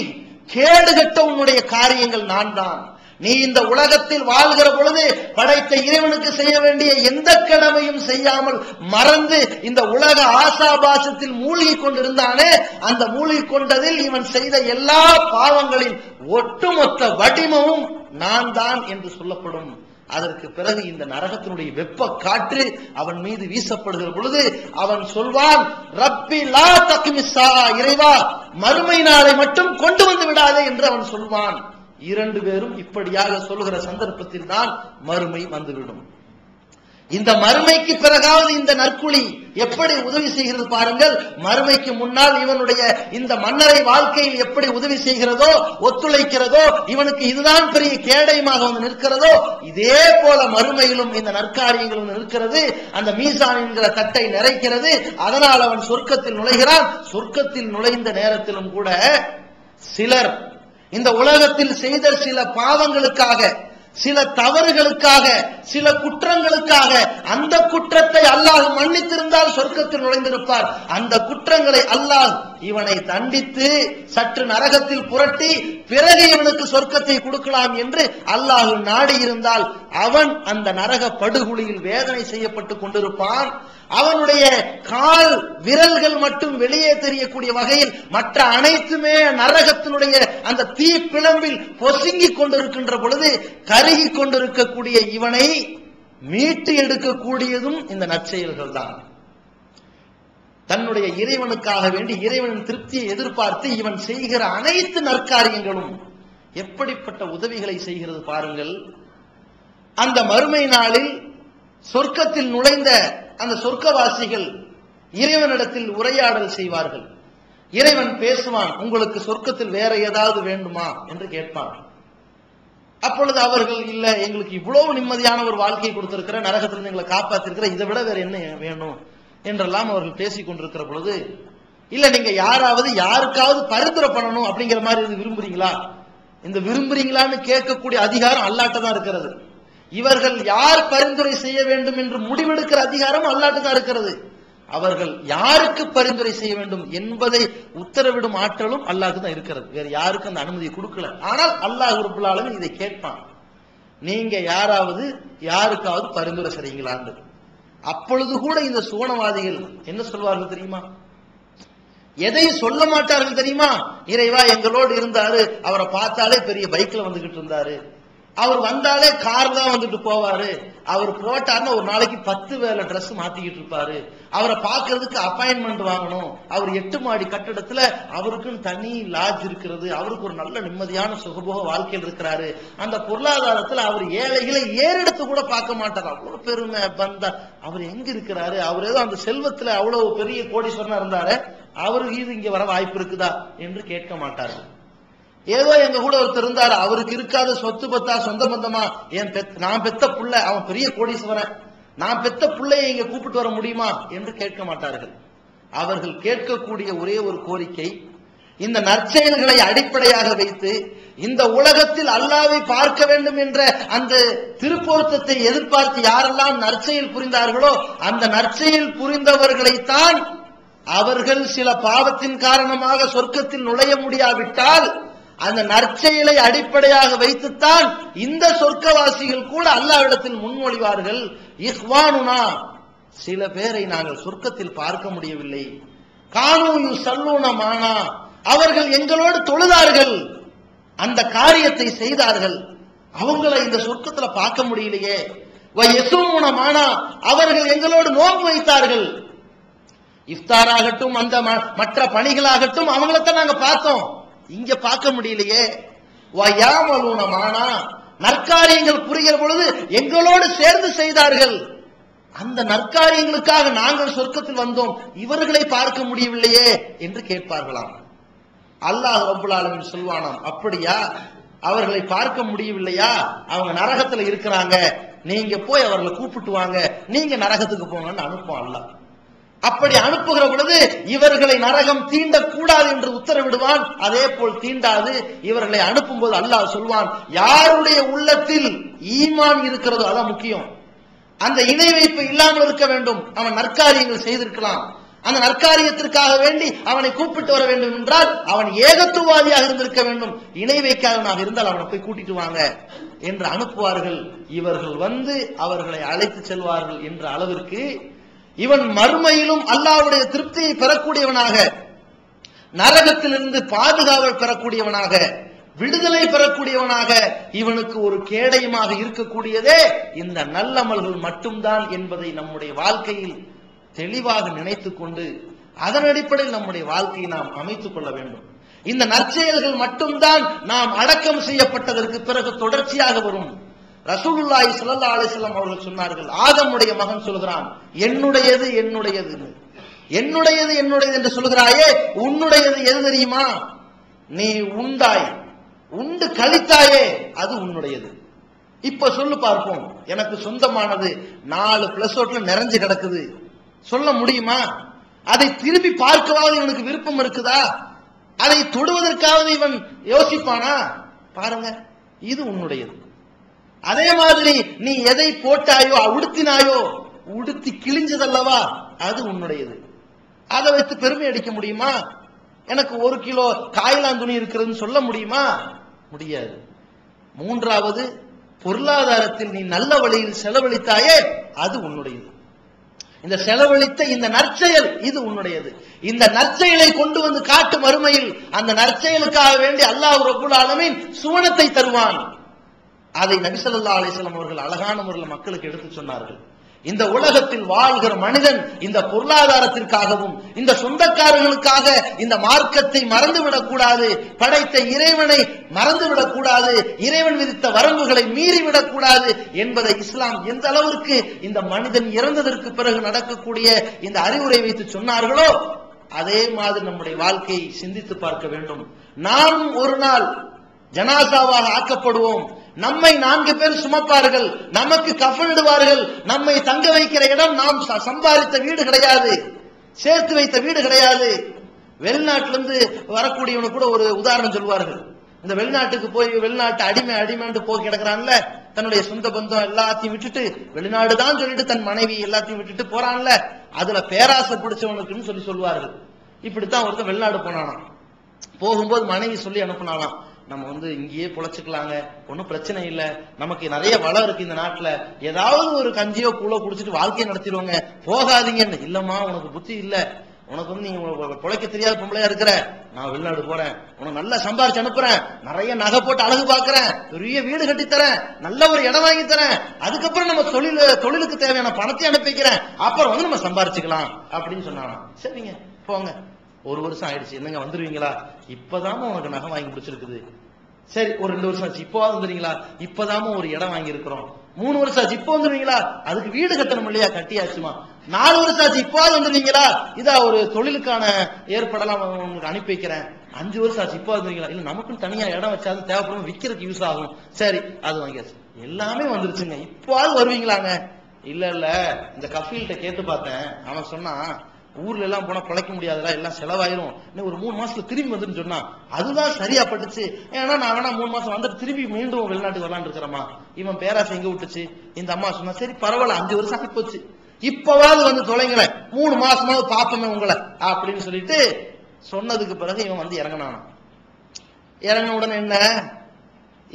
கேடுகட்ட உன்னுடைய காரியங்கள் நான் தான். நீ இந்த உலகத்தில் வாழ்கிற பொழுது படைத்த இறைவனுக்கு செய்ய வேண்டிய எந்த கடமையும் செய்யாமல் மறந்து இந்த உலக ஆசாபாசத்தில் மூழ்கி கொண்டிருந்தானே, அந்த மூழ்கி கொண்டதில் இவன் செய்த எல்லா பாவங்களின் ஒட்டுமொத்த வடிவமும் நான் தான் என்று சொல்லப்படும். அதற்கு பிறகு இந்த நரகத்தினுடைய வெப்ப காற்று அவன் மீது வீசப்படுகிற பொழுது அவன் சொல்வான், ரப்பி லா தக்மிஸ்ஸா, இறைவா மறுமை நாளை மட்டும் கொண்டு வந்து விடாதே என்று அவன் சொல்வான். 2 பேரும் இப்படியாக சொல்லுகிற சந்தர்ப்பத்தில் தான் மறுமை வந்துவிடும். இந்த மறுமைக்கு பிறகாவது இந்த நற்குழி எப்படி உதவி செய்கிறது பாருங்கள். மறுமைக்கு முன்னால் இவனுடைய இந்த மன்னரை வாழ்க்கையில் எப்படி உதவி செய்கிறதோ, ஒத்துழைக்கிறதோ, இவனுக்கு இதுதான் பெரிய கேடயமாக வந்து நிற்கிறதோ, இதே போல மறுமையிலும் இந்த நற்காரியங்களும் நிற்கிறது. அந்த மீசான் என்கிற தட்டை நிறைக்கிறது. அதனால் அவன் சொர்க்கத்தில் நுழைகிறான். சொர்க்கத்தில் நுழைந்த நேரத்திலும் கூட சிலர் இந்த உலகத்தில் செய்த சில பாவங்களுக்காக, சில தவறுகளுக்காக, சில குற்றங்களுக்காக, அந்த குற்றத்தை அல்லாஹ் மன்னித்திருந்தால் சொர்க்கத்தில் நுழைந்திருப்பார். அந்த குற்றங்களை அல்லாஹ் இவனை தண்டித்து சற்று நரகத்தில் புரட்டி பிறகு இவனுக்கு சொர்க்கத்தை கொடுக்கலாம் என்று அல்லாஹ் நாடி இருந்தால் அவன் அந்த நரக படுகுழியில் வேதனை செய்யப்பட்டு கொண்டிருப்பான். அவனுடைய கால் விரல்கள் மட்டும் வெளியே தெரியக்கூடிய வகையில் மற்ற அனைத்துமே நரகத்தினுடைய அந்த தீ பிளம்பில் பொசுங்கி கொண்டிருக்கின்ற பொழுது கருகி கொண்டிருக்கக்கூடிய இவனை மீட்டு எடுக்கக்கூடியதும் இந்த நற்செயல்கள் தான். தன்னுடைய இறைவனுக்காக வேண்டி இறைவனின் திருப்தியை எதிர்பார்த்து இவன் செய்கிற அனைத்து நற்காரியங்களும் எப்படிப்பட்ட உதவிகளை செய்கிறது பாருங்கள். அந்த மறுமை நாளில் சொர்க்கத்தில் நுழைந்த அந்த சொர்க்கவாசிகள் இறைவனிடத்தில் உரையாடல் செய்வார்கள். இறைவன் பேசுவான், உங்களுக்கு சொர்க்கத்தில் வேற ஏதாவது வேண்டுமா என்று கேட்பான். அப்பொழுது அவர்கள், இல்ல எங்களுக்கு இவ்வளவு நிம்மதியான ஒரு வாழ்க்கையை கொடுத்திருக்கிற, நரகத்திலிருந்து எங்களை காப்பாத்திருக்கிற, இதை விட வேற என்ன வேணும் என்றெல்லாம் அவர்கள் பேசிக் கொண்டிருக்கிற பொழுது, இல்ல நீங்க யாராவது யாருக்காவது பரிந்துரை பண்ணணும் அப்படிங்கிற மாதிரி இது விரும்புறீங்களா? இந்த விரும்புறீங்களான்னு கேட்கக்கூடிய அதிகாரம் அல்லாட்ட தான் இருக்கிறது. இவர்கள் யார் பரிந்துரை செய்ய வேண்டும் என்று முடிவெடுக்கிற அதிகாரம் அல்லாட்ட தான் இருக்கிறது. அவர்கள் யாருக்கு பரிந்துரை செய்ய வேண்டும் என்பதை உத்தரவிடும் ஆற்றலும் அல்லாஹ்க்கு தான் இருக்கிறது. வேற யாருக்கு அந்த அனுமதியை கொடுக்கல. ஆனால் அல்லாஹ் ரப்பல் ஆலமீன் இதை கேட்பான், நீங்க யாராவது யாருக்காவது பரிந்துரை செய்றீங்களான்னு. அப்பொழுது கூட இந்த சுவனவாதிகள் என்ன சொல்வார்கள் தெரியுமா? எதை சொல்ல மாட்டார்கள் தெரியுமா? இறைவா எங்களோடு இருந்தாரு, அவரை பார்த்தாலே பெரிய பைக்ல வந்துகிட்டு இருந்தாரு, அவர் வந்தாலே கார் தான் வந்துட்டு போவாரு, அவர் போட்டாருன்னா ஒரு நாளைக்கு 10 வேலை ட்ரெஸ் மாத்திக்கிட்டு இருப்பாரு, அவரை பார்க்கறதுக்கு அப்பாயின்மெண்ட் வாங்கணும், அவர் 8 மாடி கட்டடத்துல அவருக்குன்னு தனி லாட்ஜ் இருக்கிறது, அவருக்கு ஒரு நல்ல நிம்மதியான சுகபோக வாழ்க்கையில் இருக்கிறாரு, அந்த பொருளாதாரத்துல அவர் ஏழைகளை ஏறெடுத்து கூட பார்க்க மாட்டார், அவ்வளவு பெருமை பந்தா, அவர் எங்க இருக்கிறாரு, அவர் ஏதோ அந்த செல்வத்துல அவ்வளவு பெரிய கோடீஸ்வரனா இருந்தாரு, அவருக்கு இது இங்க வர வாய்ப்பு இருக்குதா என்று கேட்க மாட்டார்கள். ஏதோ எங்க கூட ஒருத்தர் இருந்தாரு, அவருக்கு இருக்காத சொத்து பத்தா சொந்த பந்தமா, நான் பெத்த புள்ள அவன் பெரிய கோடீஸ்வரன், நான் பெத்த புள்ளையை இங்க கூப்பிட்டு வர முடியுமா என்று கேட்க மாட்டார்கள். அவர்கள் கேட்கக்கூடிய ஒரே ஒரு கோரிக்கை, இந்த நற்செயல்களை அடிப்படையாக வைத்து இந்த உலகத்தில் அல்லாஹ்வை பார்க்க வேண்டும் என்ற அந்த திருப்பொருத்தத்தை எதிர்பார்த்து யாரெல்லாம் நற்செயல் புரிந்தார்களோ அந்த நற்செயல் புரிந்தவர்களைத்தான் அவர்கள் சில பாவத்தின் காரணமாக சொர்க்கத்தில் நுழைய முடியாவிட்டால் அந்த நற்செயலை அடிப்படையாக வைத்துத்தான் இந்த சொர்க்கவாசிகள் கூட அல்லாஹ்விடத்தில் முன்மொழிவார்கள், இஹ்வானுனா, சில பேரை நாங்கள் சொர்க்கத்தில் பார்க்க முடியவில்லை, கானூ யுஸல்லூன மானா, அவர்கள் எங்களோடு தொழுதார்கள், அந்த காரியத்தை செய்தார்கள், அவங்களை இந்த சொர்க்கத்துல பார்க்க முடியலையே, வயசூன மானா, அவர்கள் எங்களோடு நோன்பு வைத்தார்கள், இஃப்தாராகட்டும் அந்த மற்ற பணிகளாகட்டும் அவங்களைத்தான் நாங்க பார்த்தோம், இங்க பார்க்க முடியலையே, வயாமலூன மானா, நற்காரியங்கள் புரிகிற பொழுது எங்களோடு சேர்ந்து செய்தார்கள், அந்த நற்காரியங்களுக்காக நாங்கள் சொர்க்கத்தில் வந்தோம், இவர்களை பார்க்க முடியவில்லையே என்று கேட்பார்களாம். அல்லாஹ் ரப்பல் ஆலமீன் சொல்வானாம், அப்படியா, அவர்களை பார்க்க முடியவில்லையா, அவங்க நரகத்துல இருக்கிறாங்க, நீங்க போய் அவர்களை கூப்பிட்டு வாங்க, நீங்க நரகத்துக்கு போங்கன்னு அனுப்பும் அல்லாஹ். அப்படி அனுப்புகிற பொழுது இவர்களை நரகம் தீண்டக்கூடாது என்று உத்தரவிடுவான், அதே போல் தீண்டாது. இவர்களை அனுப்பும் போது அல்லாஹ் சொல்வான், யாருடைய உள்ளத்தில் ஈமான் இருக்கிறதோ, அதான் முக்கியம், அந்த இணை வைப்பு இல்லாமல் இருக்க வேண்டும், அவன் நற்காரியங்கள் செய்திருக்கலாம், அந்த நற்காரியத்திற்காக வேண்டி அவனை கூப்பிட்டு வர வேண்டும் என்றால் அவன் ஏகத்துவாதியாக இருந்திருக்க வேண்டும், இணை வைக்காதவனாக இருந்தால் அவனை போய் கூட்டிட்டு வாங்க என்று அனுப்புவார்கள். இவர்கள் வந்து அவர்களை அழைத்து செல்வார்கள் என்ற அளவிற்கு இவன் மறுமையிலும் அல்லாஹ்வுடைய திருப்தியை பெறக்கூடியவனாக, நரகத்திலிருந்து பாதுகாவல் பெறக்கூடியவனாக, விடுதலை பெறக்கூடியவனாக இவனுக்கு ஒரு கேடயமாக இருக்கக்கூடியதே இந்த நல்லமல்கள் மட்டும்தான் என்பதை நம்முடைய வாழ்க்கையில் தெளிவாக நினைத்துக் கொண்டு அதன் அடிப்படையில் நம்முடைய வாழ்க்கையை நாம் அமைத்துக் கொள்ள வேண்டும். இந்த நற்செயல்கள் மட்டும்தான் நாம் அடக்கம் செய்யப்பட்டதற்கு பிறகு தொடர்ச்சியாக வரும். ரசூலுல்லாஹி ஸல்லல்லாஹு அலைஹி வஸல்லம் அவர்கள் சொன்னார்கள், ஆதமுடைய மகன் சொல்கிறான், என்னுடையது என்னுடையது, என்னுடையது என்னுடையது என்று சொல்கிறாயே, உன்னுடையது எது தெரியுமா? நீ உண்டாய், உண்டு கழித்தாயே, அது உன்னுடையது. இப்ப சொல்லு பார்ப்போம், எனக்கு சொந்தமானது 4 பிளஸ் ஓட்ல நிறைஞ்சு கிடக்குது, சொல்ல முடியுமா? அதை திரும்பி பார்க்கவாவது இவனுக்கு விருப்பம் இருக்குதா? அதை தொடுவதற்காவது இவன் யோசிப்பானா? பாருங்க, இது உன்னுடையது. அதே மாதிரி நீ எதை போட்டாயோ உடுத்தினாயோ, உடுத்தி கிழிஞ்சதல்லவா, அது உன்னுடையது. அதை வைத்து பெருமை அடிக்க முடியுமா? எனக்கு 1 கிலோ காய்லான் துணி இருக்கிறதுன்னு சொல்ல முடியுமா? முடியாது. 3வது, பொருளாதாரத்தில் நீ நல்ல வழியில் செலவழித்தாயே, அது உன்னுடையது. இந்த செலவழித்த இந்த நற்செயல் இது உன்னுடையது. இந்த நற்செயலை கொண்டு வந்து காட்டு மறுமையில் அந்த நற்செயலுக்காக வேண்டி அல்லாஹ் ரப்பல் ஆலமீன் சுவனத்தை தருவான். அதை நபி ஸல்லல்லாஹு அலைஹி வஸல்லம் அவர்கள் அழகான முறையில் மக்களுக்கு எடுத்து சொன்னார்கள். இந்த உலகத்தில் வாழ்கிற மனிதன் இந்த பொருளாதாரத்திற்காகவும் இந்த சொந்தக்காரர்களுக்காக இந்த மார்க்கத்தை மறந்துவிடக் கூடாது, படைத்த இறைவனை மறந்துவிடக் கூடாது, இறைவன் விதித்த வரம்புகளை மீறிவிடக் கூடாது என்பதை இஸ்லாம் எந்த அளவிற்கு இந்த மனிதன் இறந்ததற்கு பிறகு நடக்கக்கூடிய இந்த அறிவுரை வைத்து சொன்னார்களோ அதே மாதிரி நம்முடைய வாழ்க்கையை சிந்தித்து பார்க்க வேண்டும். நாம் ஒரு நாள் ஜனாசாவாக ஆக்கப்படுவோம், நம்மை 4 பேர் சுமப்பார்கள், நமக்கு கஃனிடுவார்கள், நம்மை தங்க வைக்கிற இடம் நாம் சம்பாதித்த வீடு கிடையாது, சேர்த்து வைத்த வீடு கிடையாது. வெளிநாட்டிலிருந்து வரக்கூடியவனு கூட ஒரு உதாரணம் சொல்வார்கள். இந்த வெளிநாட்டுக்கு போய் வெளிநாட்டு அடிமைன்னு போய் கிடக்குறான்ல, தன்னுடைய சொந்த பந்தம் எல்லாத்தையும் விட்டுட்டு வெளிநாடு தான் சொல்லிட்டு தன் மனைவி எல்லாத்தையும் விட்டுட்டு போறான்ல, அதுல பேராசை பிடிச்சவனுக்குன்னு சொல்லுவார்கள். இப்படித்தான் ஒருத்தன் வெளிநாடு போனானாம். போகும்போது மனைவி சொல்லி அனுப்புனாலாம், நம்ம இங்கேயே பொழைச்சுக்கலாங்க, ஒன்னும் பிரச்சனை இல்லை, நமக்கு நிறைய வளம் இருக்கு இந்த நாட்டுல, ஏதாவது ஒரு கஞ்சியோ கூழோ குடிச்சிட்டு வாழ்க்கையை நடத்திடுவாங்க, போகாதீங்கன்னு. இல்லம்மா, உனக்கு புத்தி இல்ல, உனக்கு நீ பிழைக்க தெரியாத பொம்பளையா இருக்கிற, நான் வெளிநாடு போறேன், உனக்கு நல்லா சம்பாரிச்சு அனுப்புறேன், நிறைய நகை போட்டு அழகு பாக்குறேன், பெரிய வீடு கட்டி தரேன், நல்ல ஒரு இடம் வாங்கி தரேன், அதுக்கப்புறம் நம்ம தொழிலுக்கு தேவையான பணத்தை அனுப்பிக்கிறேன், அப்புறம் நம்ம சம்பாரிச்சுக்கலாம் அப்படின்னு சொன்னாங்க. சரிங்க போங்க. ஒரு வருஷம் ஆயிடுச்சு. என்னங்க வந்துருவீங்களா? இப்பதாம உனக்கு நகை வாங்கி முடிச்சிருக்குது. சரி ஒரு 2 வருஷம் ஆச்சு, இப்போவாது வந்துருவீங்களா? இப்பதாம ஒரு இடம் வாங்கி இருக்கிறோம். 3 வருஷம் ஆச்சு, இப்போ வந்துருவீங்களா? அதுக்கு வீடு கட்டணும் இல்லையா? கட்டியாச்சுமா. 4 வருஷம் ஆச்சு, இப்போவாது வந்துருவீங்களா? இதா ஒரு தொழிலுக்கான ஏற்பாடெல்லாம் உங்களுக்கு அனுப்பி வைக்கிறேன். 5 வருஷம் ஆச்சு, இப்போ வந்துருவீங்களா? இல்ல நமக்குன்னு தனியா இடம் வச்சாலும் தேவைப்படும், விற்கிறதுக்கு யூஸ் ஆகும். சரி அது வாங்கியாச்சு. எல்லாமே வந்துருச்சுங்க. இப்போவாது வருவீங்களாங்க? இல்ல இல்ல, இந்த கஃபீல்கிட்ட கேட்டு பார்த்தேன், அவன் சொன்னா ஊர்ல எல்லாம் போனா பிழைக்க முடியாதுல, எல்லாம் செலவாயிரும், இன்னும் ஒரு 3 மாசத்துல திரும்பி வந்துன்னு சொன்னா. அதுதான் சரியா பட்டுச்சு. ஏன்னா நான் வேணா 3 மாசம் வந்துட்டு திரும்பி மீண்டும் வெளிநாட்டுக்கு வரலான்னு இருக்கிறமா. இவன் பேராசை எங்க விட்டுச்சு. இந்த அம்மா சொன்னா சரி பரவாயில்ல, 5 வருஷம் ஆகி போச்சு, இப்பவாது வந்து தொலைங்களேன், 3 மாசமாவது பாப்பமே உங்களை அப்படின்னு சொல்லிட்டு சொன்னதுக்கு பிறகு இவன் வந்து இறங்கினான். இறங்கின உடனே என்ன,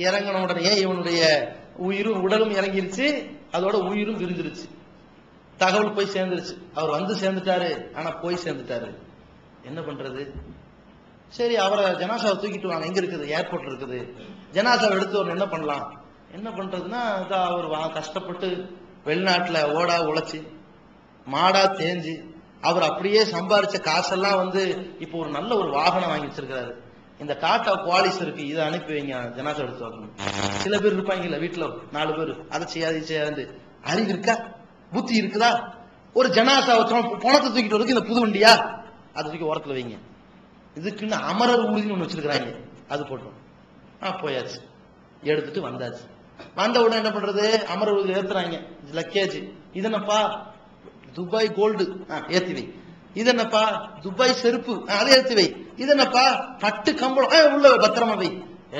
இறங்கின உடனே இவனுடைய உயிரும் உடலும் இறங்கிருச்சு, அதோட உயிரும் பிரிஞ்சிருச்சு. தகவல் போய் சேர்ந்துருச்சு. அவர் வந்து சேர்ந்துட்டாரு, ஆனா போய் சேர்ந்துட்டாரு. என்ன பண்றது? சரி அவரை ஜனாசாவை தூக்கிட்டு வாங்க, எங்க இருக்குது? ஏர்போர்ட்ல இருக்குது. ஜனாசாவை எடுத்து ஒரு என்ன பண்ணலாம்? என்ன பண்றதுன்னா அவர் கஷ்டப்பட்டு வெளிநாட்டுல ஓடா உழைச்சு மாடா தேஞ்சு அவர் அப்படியே சம்பாரிச்ச காசெல்லாம் வந்து இப்போ ஒரு நல்ல ஒரு வாகனம் வாங்கி வச்சிருக்காரு. இந்த டாடா குவாலிஸ் இருக்கு, இதை அனுப்பி வைங்க, ஜனாசா எடுத்து வரணும். சில பேர் இருப்பாங்கல்ல வீட்டுல 4 பேர், அதை செய்யாது. அறிவு இருக்கா? புத்தி இருக்குதா? ஒரு ஜனாசாவை பணத்தை தூக்கிட்டு வரதுக்கு இந்த புது வண்டியா? அதை தூக்கி ஓரத்துல வைங்க. இதுக்குன்னு அமரர் ஊர்தின்னு ஒண்ணு வச்சிருக்கிறாங்க, அது போட்டோம். போயாச்சு, எடுத்துட்டு வந்தாச்சு. வந்த உடனே என்ன பண்றது? அமரர் ஊர்தி ஏத்துறாங்க. லக்கேஜ். இது என்னப்பா? துபாய் கோல்டு, ஏத்தி வை. இது என்னப்பா? துபாய் செருப்பு, அதை ஏத்தி வை. இது என்னப்பா? பட்டு கம்பளம், உள்ள பத்திரமா வை.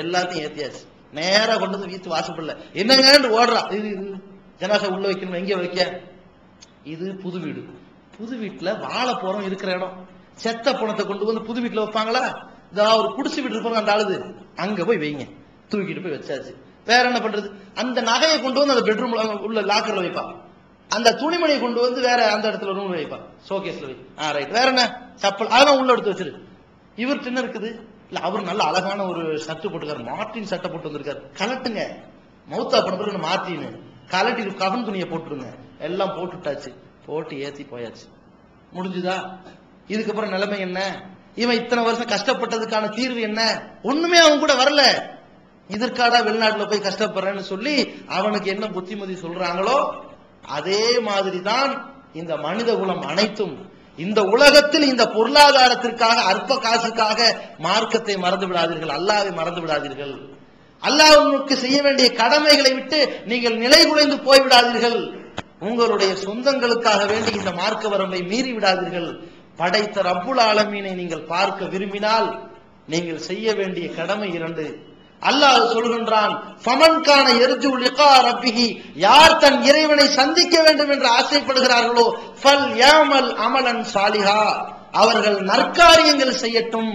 எல்லாத்தையும் ஏத்தியாச்சு. நேரா கொண்டு வந்து வீட்டு வாசப்படல. என்னங்க ஓடுறா. இது ஜனாசா உள்ள வைக்கணும். எங்க வைக்க? இது புது வீடு. புது வீட்டுல வாழை போறோம் இருக்கிற இடம். செத்த பணத்தை கொண்டு வந்து புது வீட்டுல வைப்பாங்களா? ஒரு குடிசை வீடு இருப்பாங்க, அந்த ஆளுது, அங்க போய் வைங்க. தூக்கிட்டு போய் வச்சாச்சு. வேற என்ன பண்றது? அந்த நகையை கொண்டு வந்து அந்த பெட்ரூம்ல உள்ள லாக்கர்ல வைப்பா. அந்த துணிமணியை கொண்டு வந்து வேற அந்த இடத்துல ரூம் வைப்பா, ஷோகேஸ்ல வை. ரைட். வேற என்ன? சப்பல், அதெல்லாம் உள்ள எடுத்து வச்சிரு. இவர்கிட்ட என்ன இருக்குது? இல்ல அவர் நல்ல அழகான ஒரு ஷர்ட் போட்டுக்காரு, மார்டின் சட்டை போட்டு வந்திருக்காரு. கலட்டுங்க, மௌத்தா பண்ண பிறகு மாத்தின்னு கலட்டி கவன் துணியை போட்டுருங்க. எல்லாம் போட்டுட்டாச்சு. போட்டு ஏத்தி போயாச்சு. முடிஞ்சுதா? இதுக்கப்புறம் நிலைமை என்ன? இவன் இத்தனை வருஷம் கஷ்டப்பட்டதுக்கான தீர்வு என்ன? ஒண்ணுமே அவன் கூட வரல. இதற்காடா வெளிநாட்டுல போய் கஷ்டப்படுறேன்னு சொல்லி அவனுக்கு என்ன புத்திமதி சொல்றாங்களோ அதே மாதிரிதான் இந்த மனித குலம் அனைத்தும். இந்த உலகத்தில் இந்த பொருளாதாரத்திற்காக, அற்ப காசுக்காக மார்க்கத்தை மறந்து விடாதீர்கள், அல்லாஹ்வை மறந்து விடாதீர்கள். அல்லாஹ்வுக்கு செய்ய வேண்டிய கடமைகளை விட்டு நீங்கள் நிலை குலைந்து போய்விடாதீர்கள். உங்களுடைய சொந்தங்களுக்காக வேண்டி இந்த மார்க்க வரம்பை மீறி விடாதீர்கள். படைத்த ரப்புல் ஆலமீனை நீங்கள் பார்க்க விரும்பினால் நீங்கள் செய்ய வேண்டிய கடமை 2. அல்லாஹ் சொல்கின்றான், ஃபமன் கான யர்ஜு லிகா ரப்பிஹி, யார் தன் இறைவனை சந்திக்க வேண்டும் என்று ஆசைப்படுகிறார்களோ ஃபல் யஅமல் அமலன் சாலிஹா, அவர்கள் நற்காரியங்கள் செய்யட்டும்.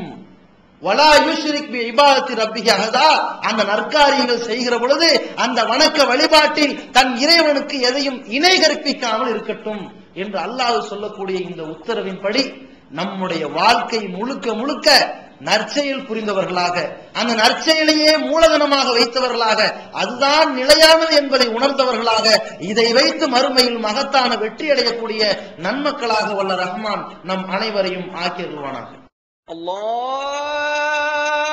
வலா யுஷ்ரிக் பி இபாதத்தி ரப்பிஹி அஹதா, அந்த நற்காரியங்கள் செய்கிற பொழுது அந்த வணக்க வழிபாட்டில் தன் இறைவனுக்கு எதையும் இணை கற்பிக்காமல் இருக்கட்டும் என்று அல்லாஹ் சொல்லக்கூடிய இந்த உத்தரவின்படி நம்முடைய வாழ்க்கை முழுக்க முழுக்க நற்செயல் புரிந்தவர்களாக, அந்த நற்செயலையே மூலதனமாக வைத்தவர்களாக, அதுதான் நிலையானது என்பதை உணர்ந்தவர்களாக, இதை வைத்து மறுமையில் மகத்தான வெற்றி அடையக்கூடிய நன்மக்களாக வல்ல ரஹ்மான் நம் அனைவரையும் ஆக்கியருள்வானாக. அல்லாஹ்